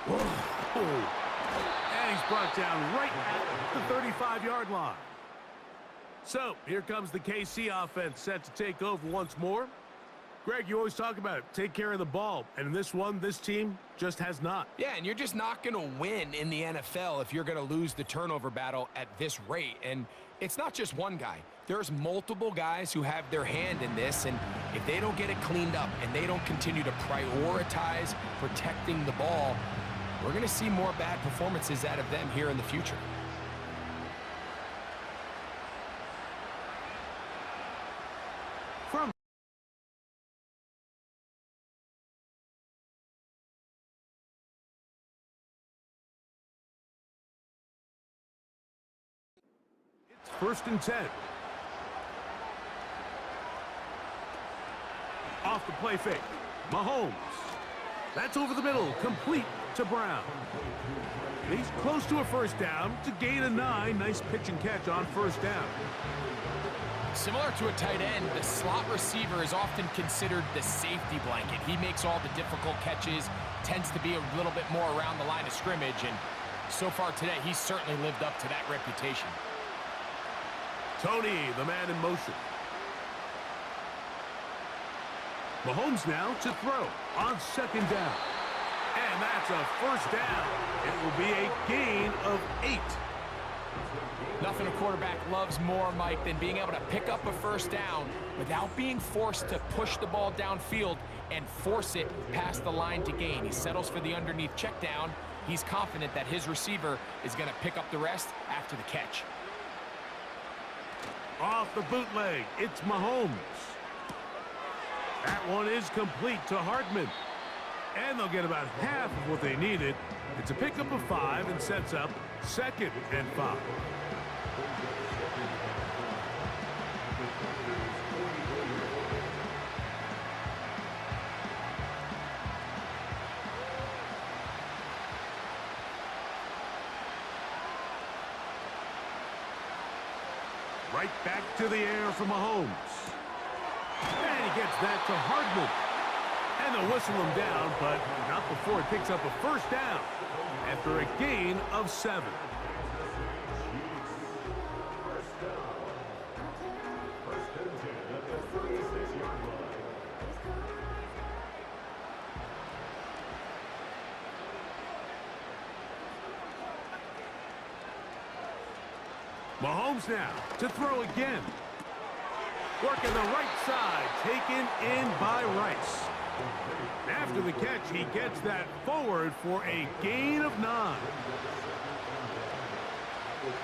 Whoa. And he's brought down right at the 35-yard line. So here comes the KC offense set to take over once more. Greg, you always talk about it. Take care of the ball. And in this one, this team just has not. Yeah, and you're just not going to win in the NFL if you're going to lose the turnover battle at this rate. And it's not just one guy. There's multiple guys who have their hand in this, and if they don't get it cleaned up and they don't continue to prioritize protecting the ball, we're going to see more bad performances out of them here in the future. From it's 1st and 10. Off the play fake. Mahomes. That's over the middle. Complete to Brown. He's close to a first down to gain a 9. Nice pitch and catch on first down. Similar to a tight end, the slot receiver is often considered the safety blanket. He makes all the difficult catches, tends to be a little bit more around the line of scrimmage, and so far today, he's certainly lived up to that reputation. Tony, the man in motion. Mahomes now to throw on 2nd down. And that's a first down. It will be a gain of 8. Nothing a quarterback loves more, Mike, than being able to pick up a first down without being forced to push the ball downfield and force it past the line to gain. He settles for the underneath check down. He's confident that his receiver is going to pick up the rest after the catch. Off the bootleg, it's Mahomes. That one is complete to Hardman. And they'll get about half of what they needed. It's a pickup of 5 and sets up 2nd and 5. Right back to the air for Mahomes. And he gets that to Hardman. And they'll whistle him down, but not before he picks up a first down after a gain of 7. Mahomes now to throw again. Working the right side, taken in by Rice. After the catch, he gets that forward for a gain of 9. Throwing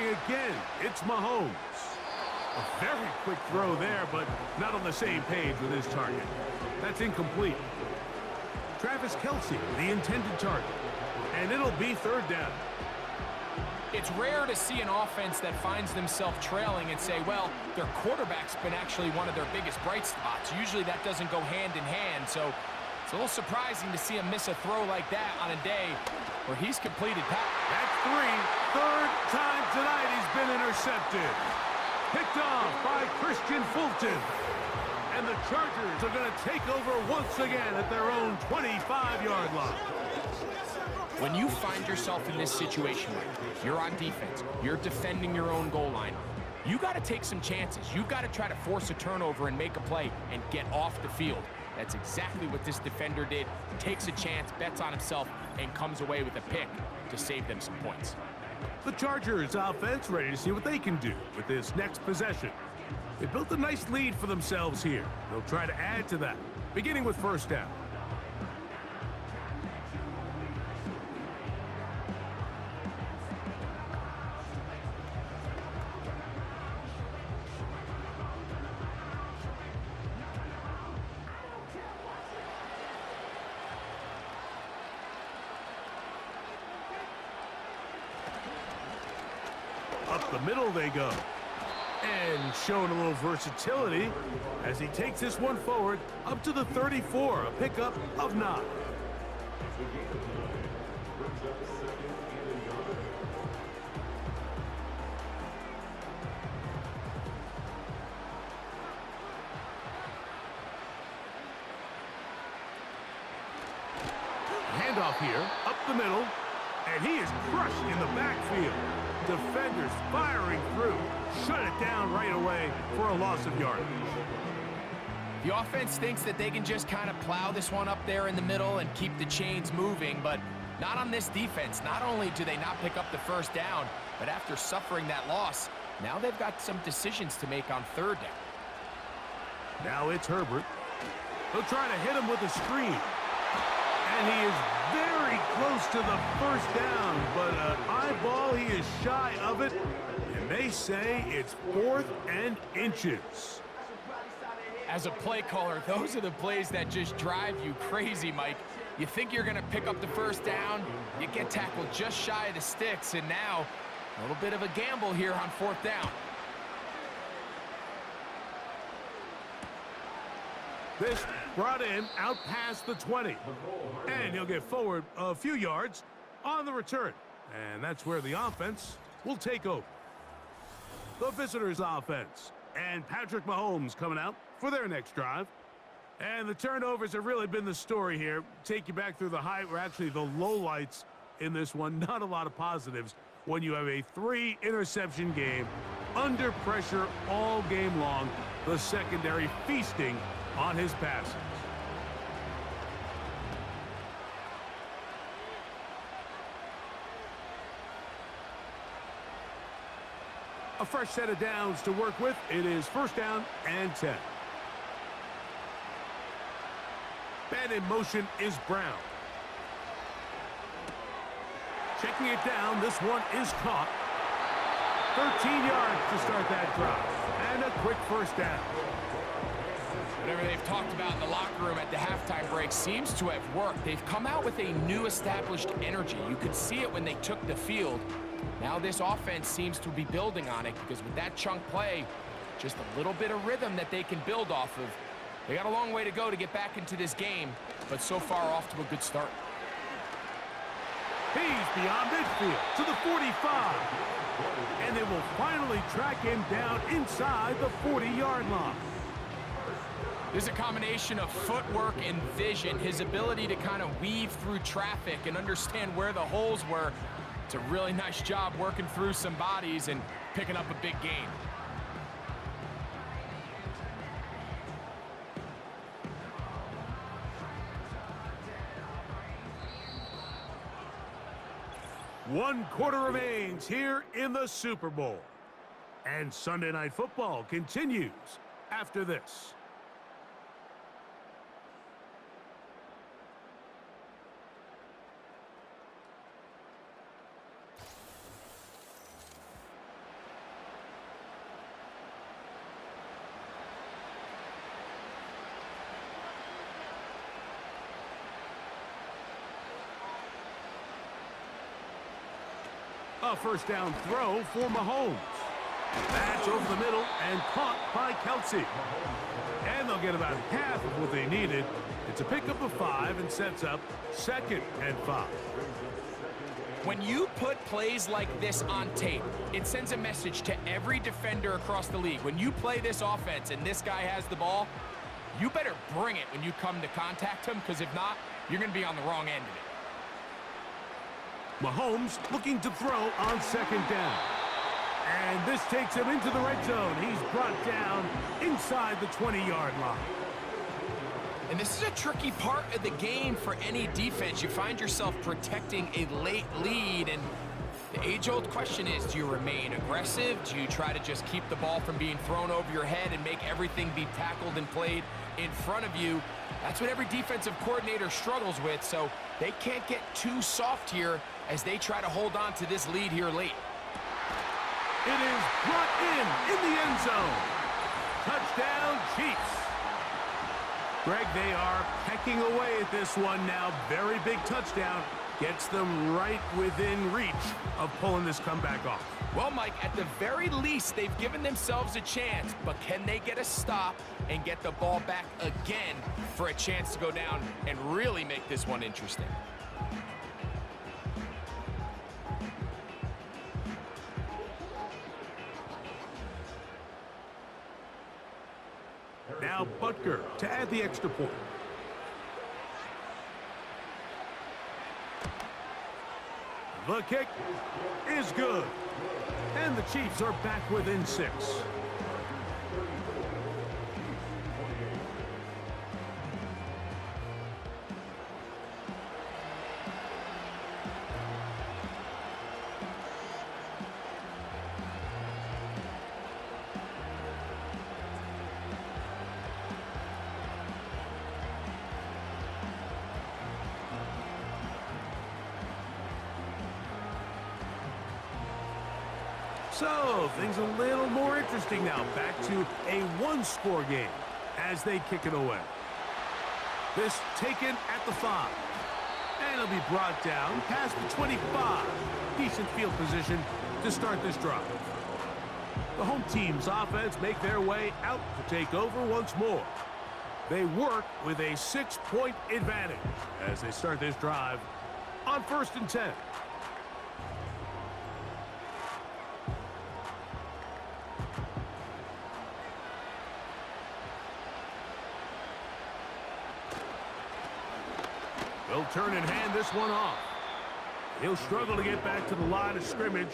again, it's Mahomes. A very quick throw there, but not on the same page with his target. That's incomplete. Travis Kelce, the intended target. And it'll be third down. It's rare to see an offense that finds themselves trailing and say, well, their quarterback's been actually one of their biggest bright spots. Usually that doesn't go hand in hand, so it's a little surprising to see him miss a throw like that on a day where he's completed passes. That's three. Third time tonight he's been intercepted. Picked off by Christian Fulton. And the Chargers are going to take over once again at their own 25-yard line. When you find yourself in this situation, you're on defense, you're defending your own goal line, you got to take some chances. You've got to try to force a turnover and make a play and get off the field. That's exactly what this defender did. Takes a chance, bets on himself, and comes away with a pick to save them some points. The Chargers offense ready to see what they can do with this next possession. They built a nice lead for themselves here. They'll try to add to that, beginning with first down. Up the middle they go. And showing a little versatility as he takes this one forward up to the 34, a pickup of 9. Handoff here, up the middle, and he is crushed in the backfield. Defenders firing through. Shut it down right away for a loss of yardage. The offense thinks that they can just kind of plow this one up there in the middle and keep the chains moving, but not on this defense. Not only do they not pick up the first down, but after suffering that loss, now they've got some decisions to make on third down. Now it's Herbert. He'll try to hit him with a screen. And he is very close to the first down, but an eyeball, he is shy of it. And they say it's 4th and inches. As a play caller, those are the plays that just drive you crazy, Mike. You think you're going to pick up the first down, you get tackled just shy of the sticks, and now a little bit of a gamble here on 4th down. This brought in out past the 20. And he'll get forward a few yards on the return. And that's where the offense will take over. The visitors' offense. And Patrick Mahomes coming out for their next drive. And the turnovers have really been the story here. Take you back through the actually the lowlights in this one. Not a lot of positives when you have a 3-interception game under pressure all game long. The secondary feasting on his passes. A fresh set of downs to work with. It is first down and 10. Man in motion is Brown. Checking it down. This one is caught. 13 yards to start that drive. And a quick first down. Whatever they've talked about in the locker room at the halftime break seems to have worked. They've come out with a new established energy. You could see it when they took the field. Now this offense seems to be building on it because with that chunk play, just a little bit of rhythm that they can build off of. They got a long way to go to get back into this game, but so far off to a good start. He's beyond midfield to the 45. And they will finally track him down inside the 40-yard line. There's a combination of footwork and vision, his ability to kind of weave through traffic and understand where the holes were. It's a really nice job working through some bodies and picking up a big gain. One quarter remains here in the Super Bowl. And Sunday Night Football continues after this. A first down throw for Mahomes. That's over the middle and caught by Kelsey. And they'll get about half of what they needed. It's a pickup of 5 and sets up 2nd and 5. When you put plays like this on tape, it sends a message to every defender across the league. When you play this offense and this guy has the ball, you better bring it when you come to contact him, because if not, you're going to be on the wrong end of it. Mahomes looking to throw on 2nd down. And this takes him into the red zone. He's brought down inside the 20-yard line. And this is a tricky part of the game for any defense. You find yourself protecting a late lead, and the age-old question is, do you remain aggressive? Do you try to just keep the ball from being thrown over your head and make everything be tackled and played in front of you? That's what every defensive coordinator struggles with, so they can't get too soft here as they try to hold on to this lead here late. It is brought in the end zone. Touchdown, Chiefs. Greg, they are pecking away at this one now. Very big touchdown. Gets them right within reach of pulling this comeback off. Well, Mike, at the very least, they've given themselves a chance, but can they get a stop and get the ball back again for a chance to go down and really make this one interesting? Now Butker to add the extra point. The kick is good. And the Chiefs are back within 6. So, things a little more interesting now. Back to a one-score game as they kick it away. This taken at the 5. And it'll be brought down past the 25. Decent field position to start this drive. The home team's offense make their way out to take over once more. They work with a 6-point advantage as they start this drive on 1st and 10. They'll turn and hand this one off. He'll struggle to get back to the line of scrimmage.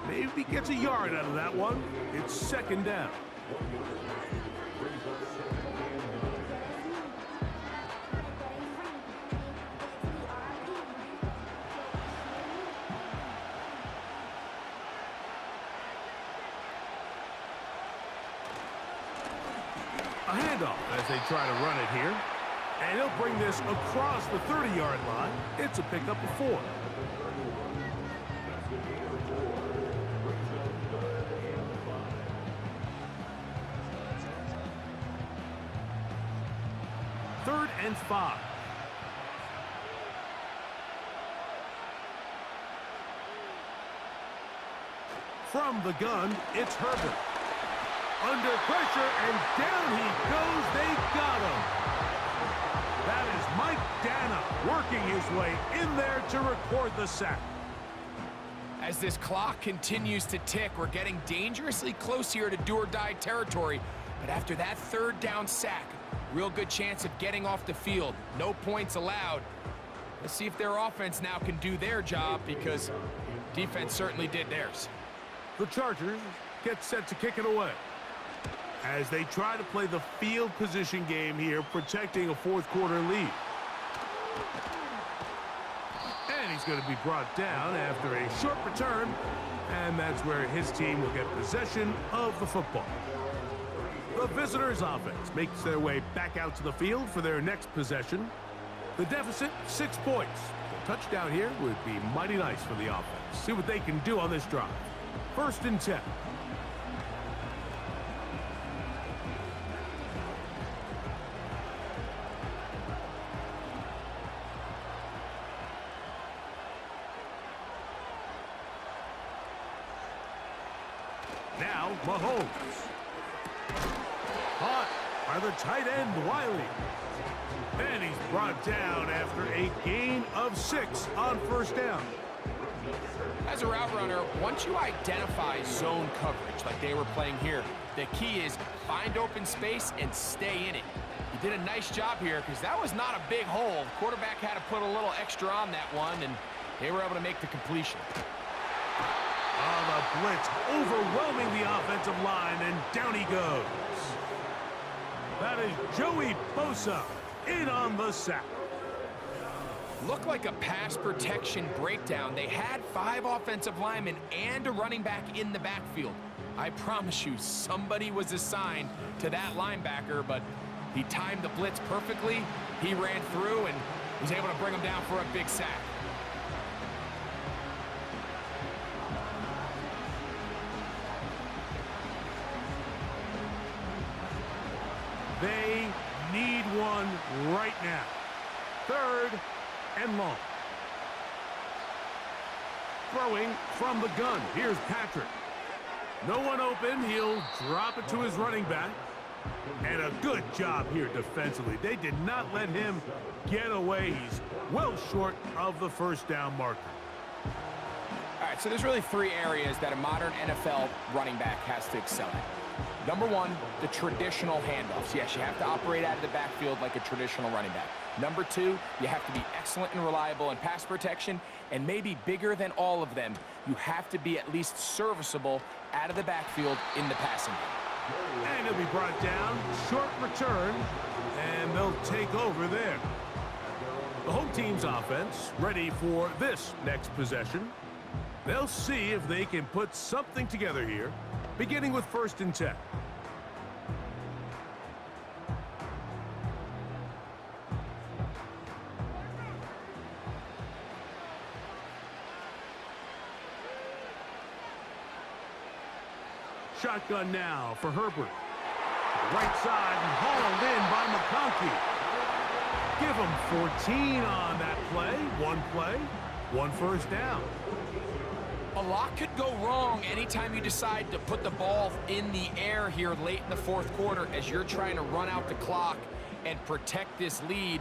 Maybe gets a yard out of that one. It's 2nd down. A handoff as they try to run it here. And he'll bring this across the 30-yard line. It's a pickup of 4. Third and 5. From the gun, it's Herbert. Under pressure, and down he goes. They got him. That is Mike Dana working his way in there to record the sack. As this clock continues to tick, we're getting dangerously close here to do-or-die territory. But after that 3rd down sack, real good chance of getting off the field. No points allowed. Let's see if their offense now can do their job, because defense certainly did theirs. The Chargers get set to kick it away as they try to play the field position game here, protecting a 4th quarter lead. And he's is going to be brought down after a short return, and that's where his team will get possession of the football. The visitors' offense makes their way back out to the field for their next possession. The deficit, 6 points. A touchdown here would be mighty nice for the offense. See what they can do on this drive. 1st and 10. Now, Mahomes. Caught by the tight end, Wiley. And he's brought down after a gain of 6 on 1st down. As a route runner, once you identify zone coverage like they were playing here, the key is find open space and stay in it. He did a nice job here because that was not a big hole. The quarterback had to put a little extra on that one, and they were able to make the completion. Oh, the blitz overwhelming the offensive line, and down he goes. That is Joey Bosa in on the sack. Looked like a pass protection breakdown. They had 5 offensive linemen and a running back in the backfield. I promise you, somebody was assigned to that linebacker, but he timed the blitz perfectly. He ran through and was able to bring him down for a big sack. They need one right now. 3rd and long. Throwing from the gun. Here's Patrick. No one open. He'll drop it to his running back. And a good job here defensively. They did not let him get away. He's well short of the 1st down marker. All right, so there's really 3 areas that a modern NFL running back has to excel at. Number 1, the traditional handoffs. Yes, you have to operate out of the backfield like a traditional running back. Number 2, you have to be excellent and reliable in pass protection, and maybe bigger than all of them, you have to be at least serviceable out of the backfield in the passing game. And he'll be brought down, short return, and they'll take over there. The home team's offense ready for this next possession. They'll see if they can put something together here, beginning with 1st and 10. Shotgun now for Herbert. Right side and hauled in by McConkey. Give him 14 on that play. 1 1st down. A lot could go wrong anytime you decide to put the ball in the air here late in the 4th quarter as you're trying to run out the clock and protect this lead.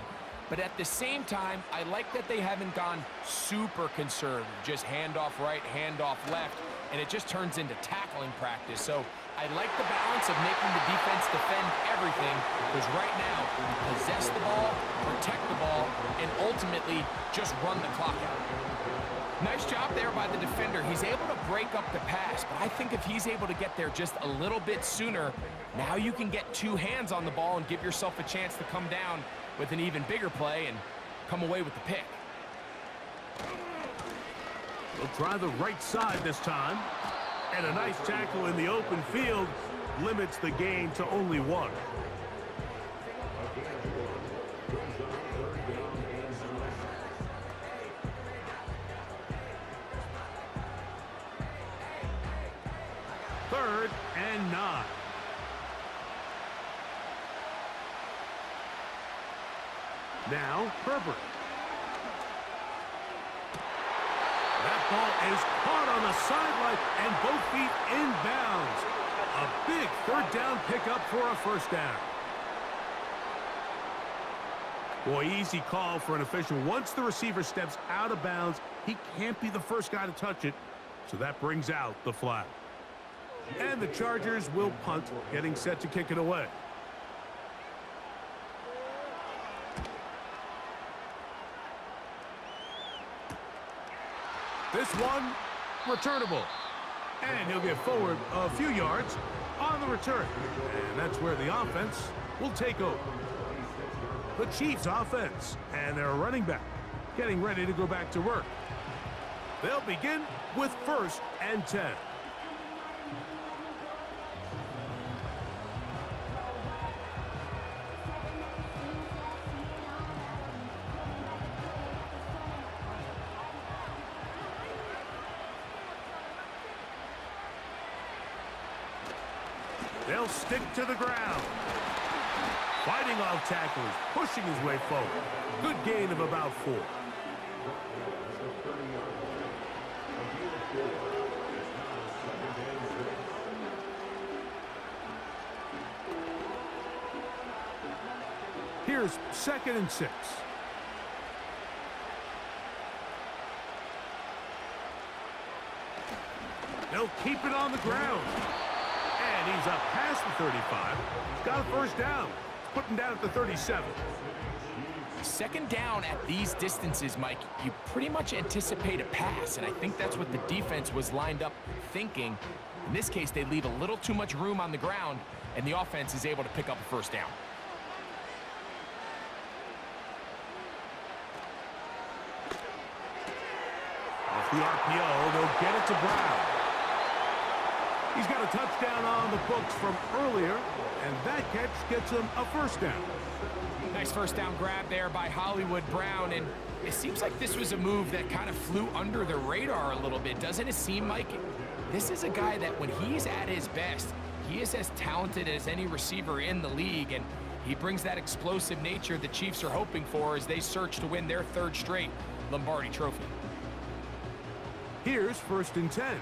But at the same time, I like that they haven't gone super conservative. Just handoff right, handoff left, and it just turns into tackling practice. So I like the balance of making the defense defend everything, because right now, possess the ball, protect the ball, and ultimately just run the clock out. Nice job there by the defender. He's able to break up the pass, but I think if he's able to get there just a little bit sooner, now you can get 2 hands on the ball and give yourself a chance to come down with an even bigger play and come away with the pick. They'll try the right side this time. And a nice tackle in the open field limits the gain to only 1. Third and 9. Now, Herbert. That ball is caught on the sideline and both feet inbounds. A big 3rd down pickup for a 1st down. Boy, easy call for an official. Once the receiver steps out of bounds, he can't be the first guy to touch it. So that brings out the flag. And the Chargers will punt, getting set to kick it away. This one, returnable. And he'll get forward a few yards on the return. And that's where the offense will take over. The Chiefs offense and their running back getting ready to go back to work. They'll begin with 1st and 10. They'll stick to the ground. Fighting off tacklers, pushing his way forward. Good gain of about 4. Here's 2nd and 6. They'll keep it on the ground. And he's up past the 35. He's got a 1st down. He's putting down at the 37. 2nd down at these distances, Mike, you pretty much anticipate a pass, and I think that's what the defense was lined up thinking. In this case, they leave a little too much room on the ground, and the offense is able to pick up a 1st down. Off the RPO, they'll get it to Brown. He's got a touchdown on the books from earlier, and that catch gets him a 1st down. Nice 1st down grab there by Hollywood Brown, and it seems like this was a move that kind of flew under the radar a little bit. Doesn't it seem like this is a guy that when he's at his best, he is as talented as any receiver in the league, and he brings that explosive nature the Chiefs are hoping for as they search to win their 3rd straight Lombardi Trophy. Here's 1st and 10.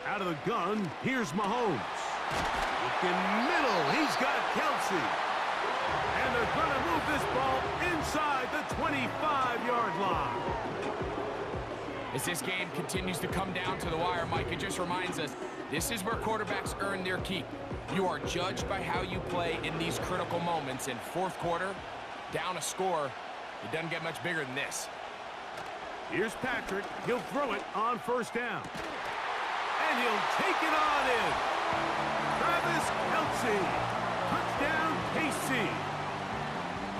Out of the gun, here's Mahomes. Looking middle, he's got Kelsey. And they're going to move this ball inside the 25-yard line. As this game continues to come down to the wire, Mike, it just reminds us, this is where quarterbacks earn their keep. You are judged by how you play in these critical moments. In 4th quarter, down a score, it doesn't get much bigger than this. Here's Patrick. He'll throw it on 1st down. And he'll take it on in. Travis Kelsey. Touchdown, KC.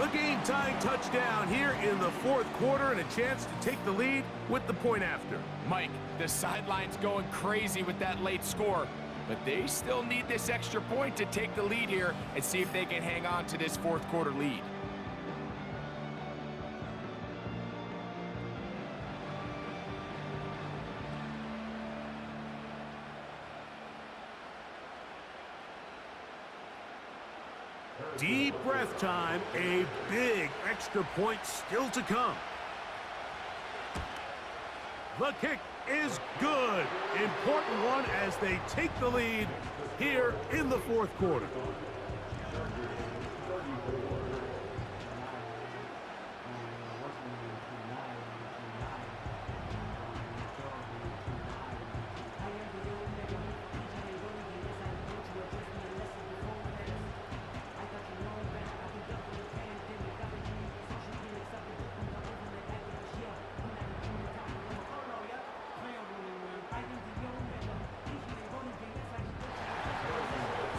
The game-tying touchdown here in the 4th quarter, and a chance to take the lead with the point after. Mike, the sideline's going crazy with that late score, but they still need this extra point to take the lead here and see if they can hang on to this 4th quarter lead. Deep breath time, a big extra point still to come. The kick is good. Important one as they take the lead here in the 4th quarter.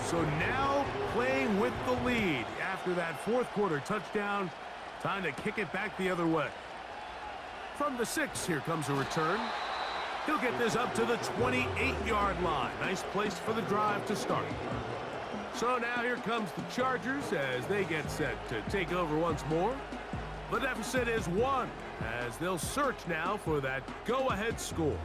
So now playing with the lead after that 4th quarter touchdown. Time to kick it back the other way. From the 6, here comes a return. He'll get this up to the 28-yard line. Nice place for the drive to start. So now here comes the Chargers as they get set to take over once more. The deficit is 1 as they'll search now for that go-ahead score.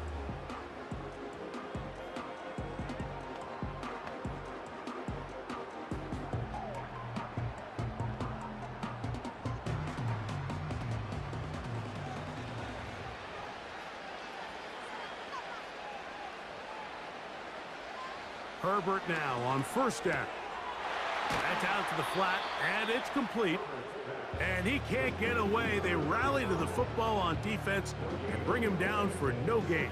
Herbert now on 1st down. That's out to the flat, and it's complete. And he can't get away. They rally to the football on defense and bring him down for no gain.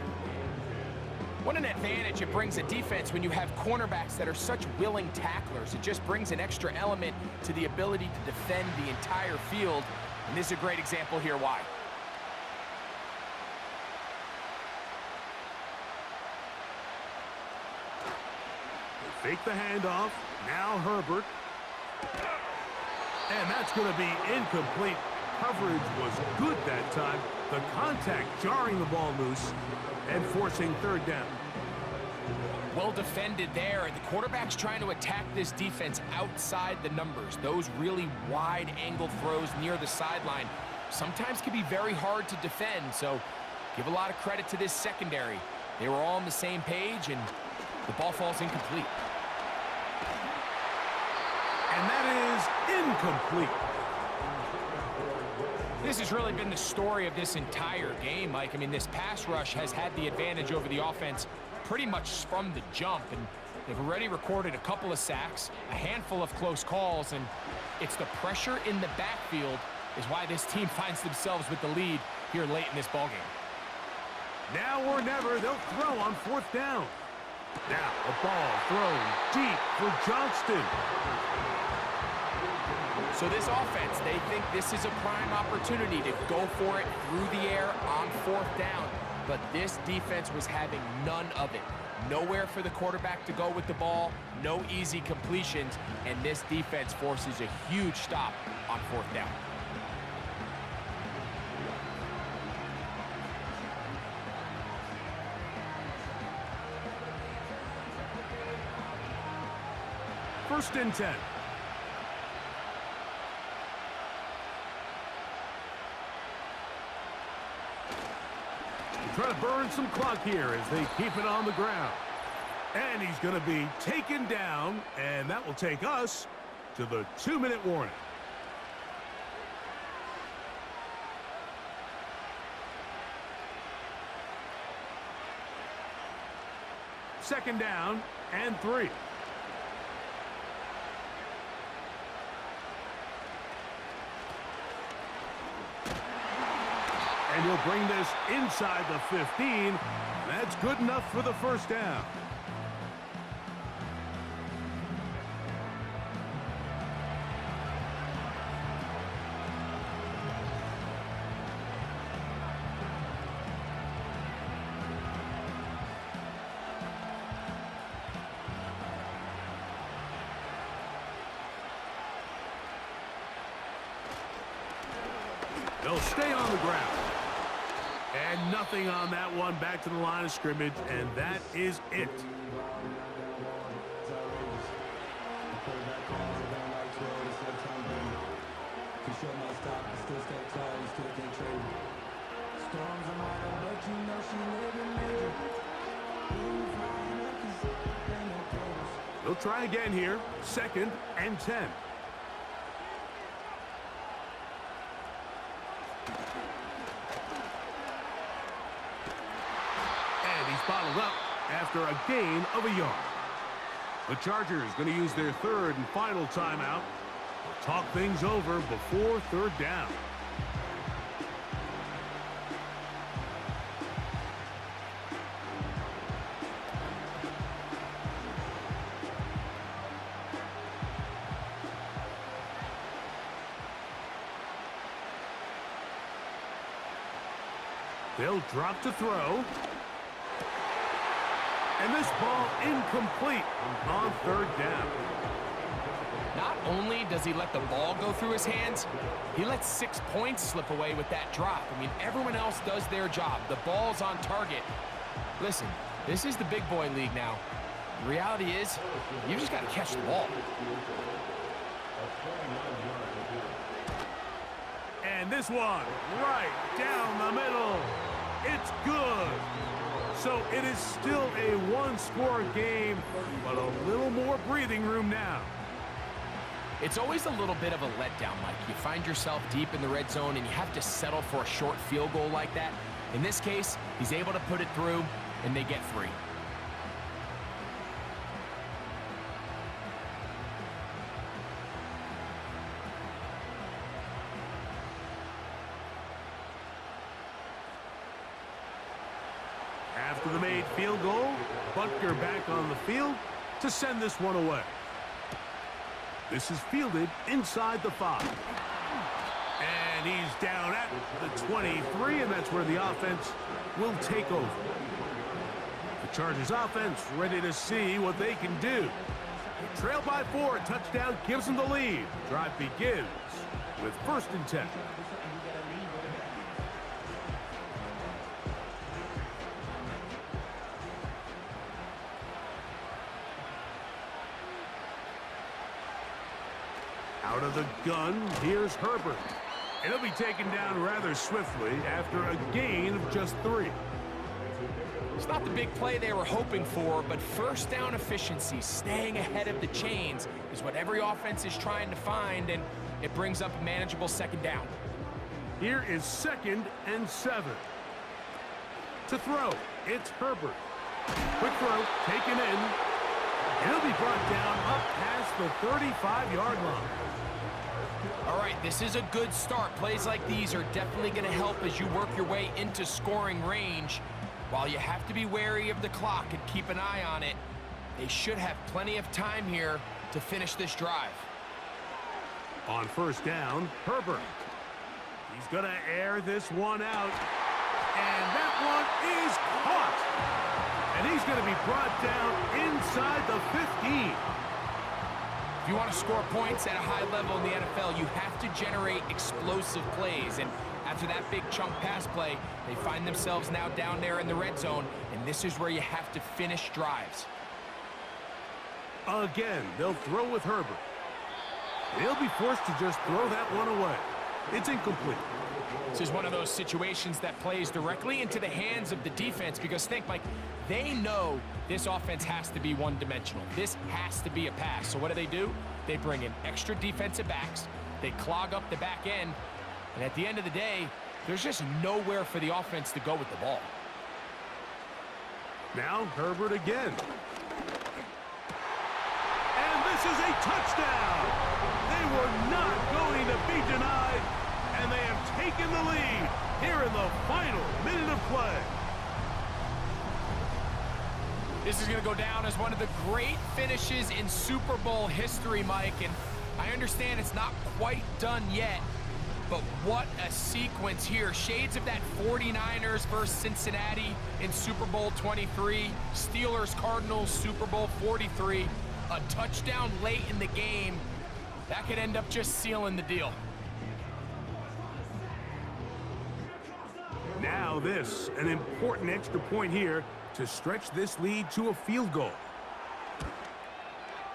What an advantage it brings a defense when you have cornerbacks that are such willing tacklers. It just brings an extra element to the ability to defend the entire field. And this is a great example here why. Fake the handoff. Now Herbert. And that's going to be incomplete. Coverage was good that time. The contact jarring the ball loose and forcing third down. Well defended there, and the quarterback's trying to attack this defense outside the numbers. Those really wide angle throws near the sideline sometimes can be very hard to defend, so give a lot of credit to this secondary. They were all on the same page, and the ball falls incomplete. And that is incomplete. This has really been the story of this entire game, Mike. I mean, this pass rush has had the advantage over the offense pretty much from the jump, and they've already recorded a couple of sacks, a handful of close calls, and it's the pressure in the backfield is why this team finds themselves with the lead here late in this ballgame. Now or never, they'll throw on fourth down. Now a ball thrown deep for Johnston. So this offense, they think this is a prime opportunity to go for it through the air on fourth down. But this defense was having none of it. Nowhere for the quarterback to go with the ball, no easy completions, and this defense forces a huge stop on fourth down. First and 10. Try to burn some clock here as they keep it on the ground. And he's going to be taken down, and that will take us to the 2-minute warning. Second down and 3. And he'll bring this inside the 15. That's good enough for the first down. They'll stay on the ground. And nothing on that one. Back to the line of scrimmage, and that is it. They'll try again here. Second and 10. Bottled up after a gain of a yard. The Chargers going to use their third and final timeout. They'll talk things over before third down. They'll drop to throw. And this ball incomplete on third down. Not only does he let the ball go through his hands, he lets 6 points slip away with that drop. I mean, everyone else does their job. The ball's on target. Listen, this is the big boy league now. The reality is, you just got to catch the ball. And this one, right down the middle. It's good. So it is still a one-score game, but a little more breathing room now. It's always a little bit of a letdown, Mike. You find yourself deep in the red zone, and you have to settle for a short field goal like that. In this case, he's able to put it through, and they get 3. After the made field goal, Butker back on the field to send this one away. This is fielded inside the 5. And he's down at the 23, and that's where the offense will take over. The Chargers offense ready to see what they can do. They trail by 4. Touchdown gives them the lead. Drive begins with 1st and 10. Out of the gun, here's Herbert. And he'll be taken down rather swiftly after a gain of just 3. It's not the big play they were hoping for, but first down efficiency, staying ahead of the chains, is what every offense is trying to find, and it brings up a manageable 2nd down. Here is 2nd and 7. To throw, it's Herbert. Quick throw, taken in. He'll be brought down up past the 35-yard line. All right, this is a good start. Plays like these are definitely going to help as you work your way into scoring range. While you have to be wary of the clock and keep an eye on it, they should have plenty of time here to finish this drive. On 1st down, Herbert. He's going to air this one out. And that one is caught. And he's going to be brought down inside the 15. If you want to score points at a high level in the NFL, you have to generate explosive plays. And after that big chunk pass play, they find themselves now down there in the red zone, and this is where you have to finish drives. Again, they'll throw with Herbert. They'll be forced to just throw that one away. It's incomplete. This is one of those situations that plays directly into the hands of the defense because think, Mike, they know this offense has to be one-dimensional. This has to be a pass. So what do? They bring in extra defensive backs. They clog up the back end. And at the end of the day, there's just nowhere for the offense to go with the ball. Now Herbert again. And this is a touchdown. They were not going to be denied. And they have taken the lead here in the final minute of play. This is going to go down as one of the great finishes in Super Bowl history, Mike. And I understand it's not quite done yet, but what a sequence here. Shades of that 49ers versus Cincinnati in Super Bowl 23, Steelers-Cardinals Super Bowl 43, a touchdown late in the game. That could end up just sealing the deal. Now this, an important extra point here to stretch this lead to a field goal.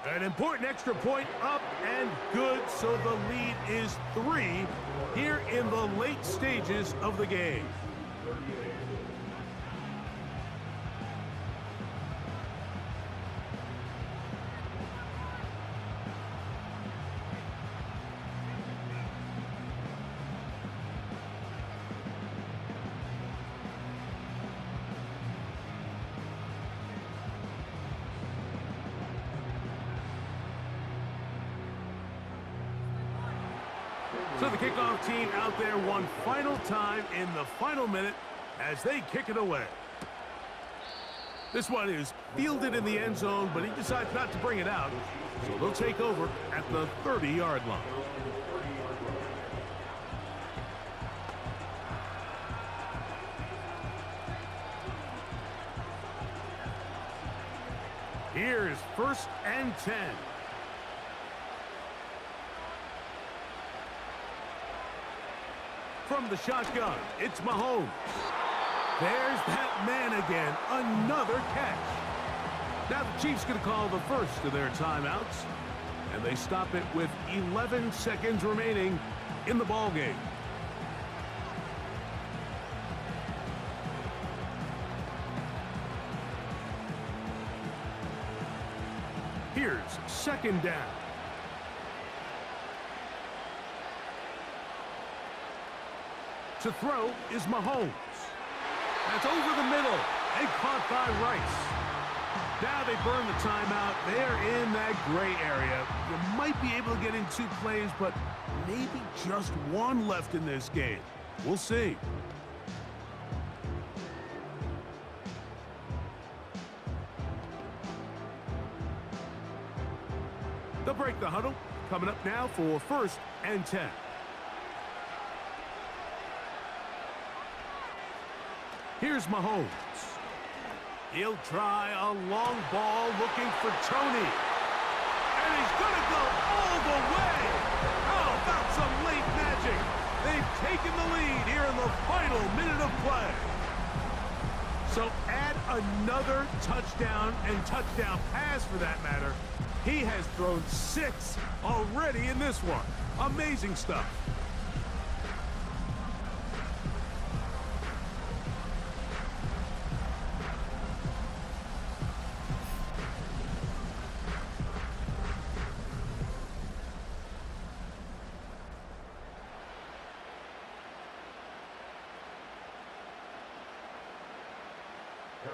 An important extra point up and good, so the lead is 3 here in the late stages of the game. So the kickoff team out there one final time in the final minute as they kick it away. This one is fielded in the end zone, but he decides not to bring it out. So they'll take over at the 30-yard line. Here's 1st and 10. From the shotgun, it's Mahomes. There's that man again, another catch. Now the Chiefs going to call the first of their timeouts, and they stop it with 11 seconds remaining in the ballgame. Here's 2nd down. To throw is Mahomes. That's over the middle and caught by Rice. Now they burn the timeout. They're in that gray area. You might be able to get in 2 plays, but maybe just 1 left in this game. We'll see. They'll break the huddle. Coming up now for 1st and 10. Here's Mahomes. He'll try a long ball looking for Tony. And he's going to go all the way. How about some late magic? They've taken the lead here in the final minute of play. So add another touchdown and touchdown pass for that matter. He has thrown 6 already in this one. Amazing stuff.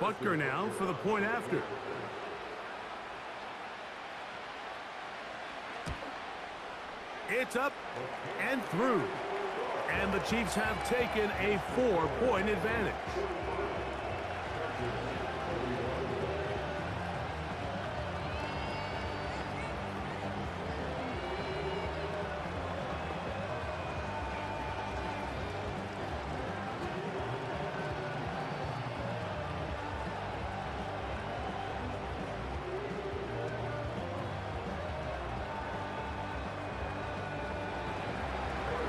Butker now for the point after. It's up and through. And the Chiefs have taken a 4-point advantage.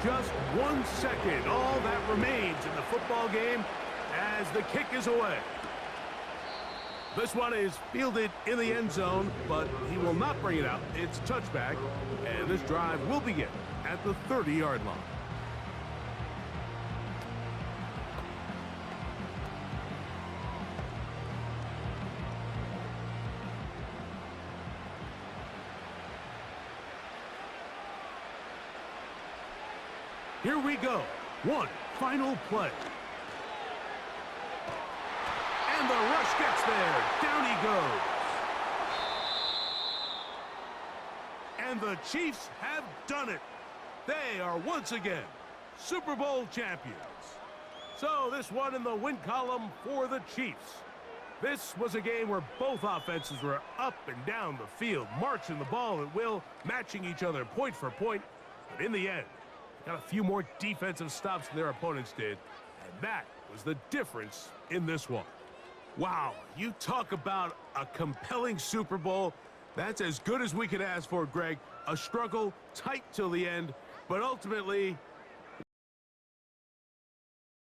Just 1 second, all that remains in the football game as the kick is away. This one is fielded in the end zone, but he will not bring it out. It's touchback, and this drive will begin at the 30-yard line. Here we go. One final play. And the rush gets there. Down he goes. And the Chiefs have done it. They are once again Super Bowl champions. So this one in the win column for the Chiefs. This was a game where both offenses were up and down the field, marching the ball at will, matching each other point for point. But in the end, got a few more defensive stops than their opponents did, and that was the difference in this one. Wow, you talk about a compelling Super Bowl. That's as good as we could ask for, Greg. A struggle, tight till the end, but ultimately,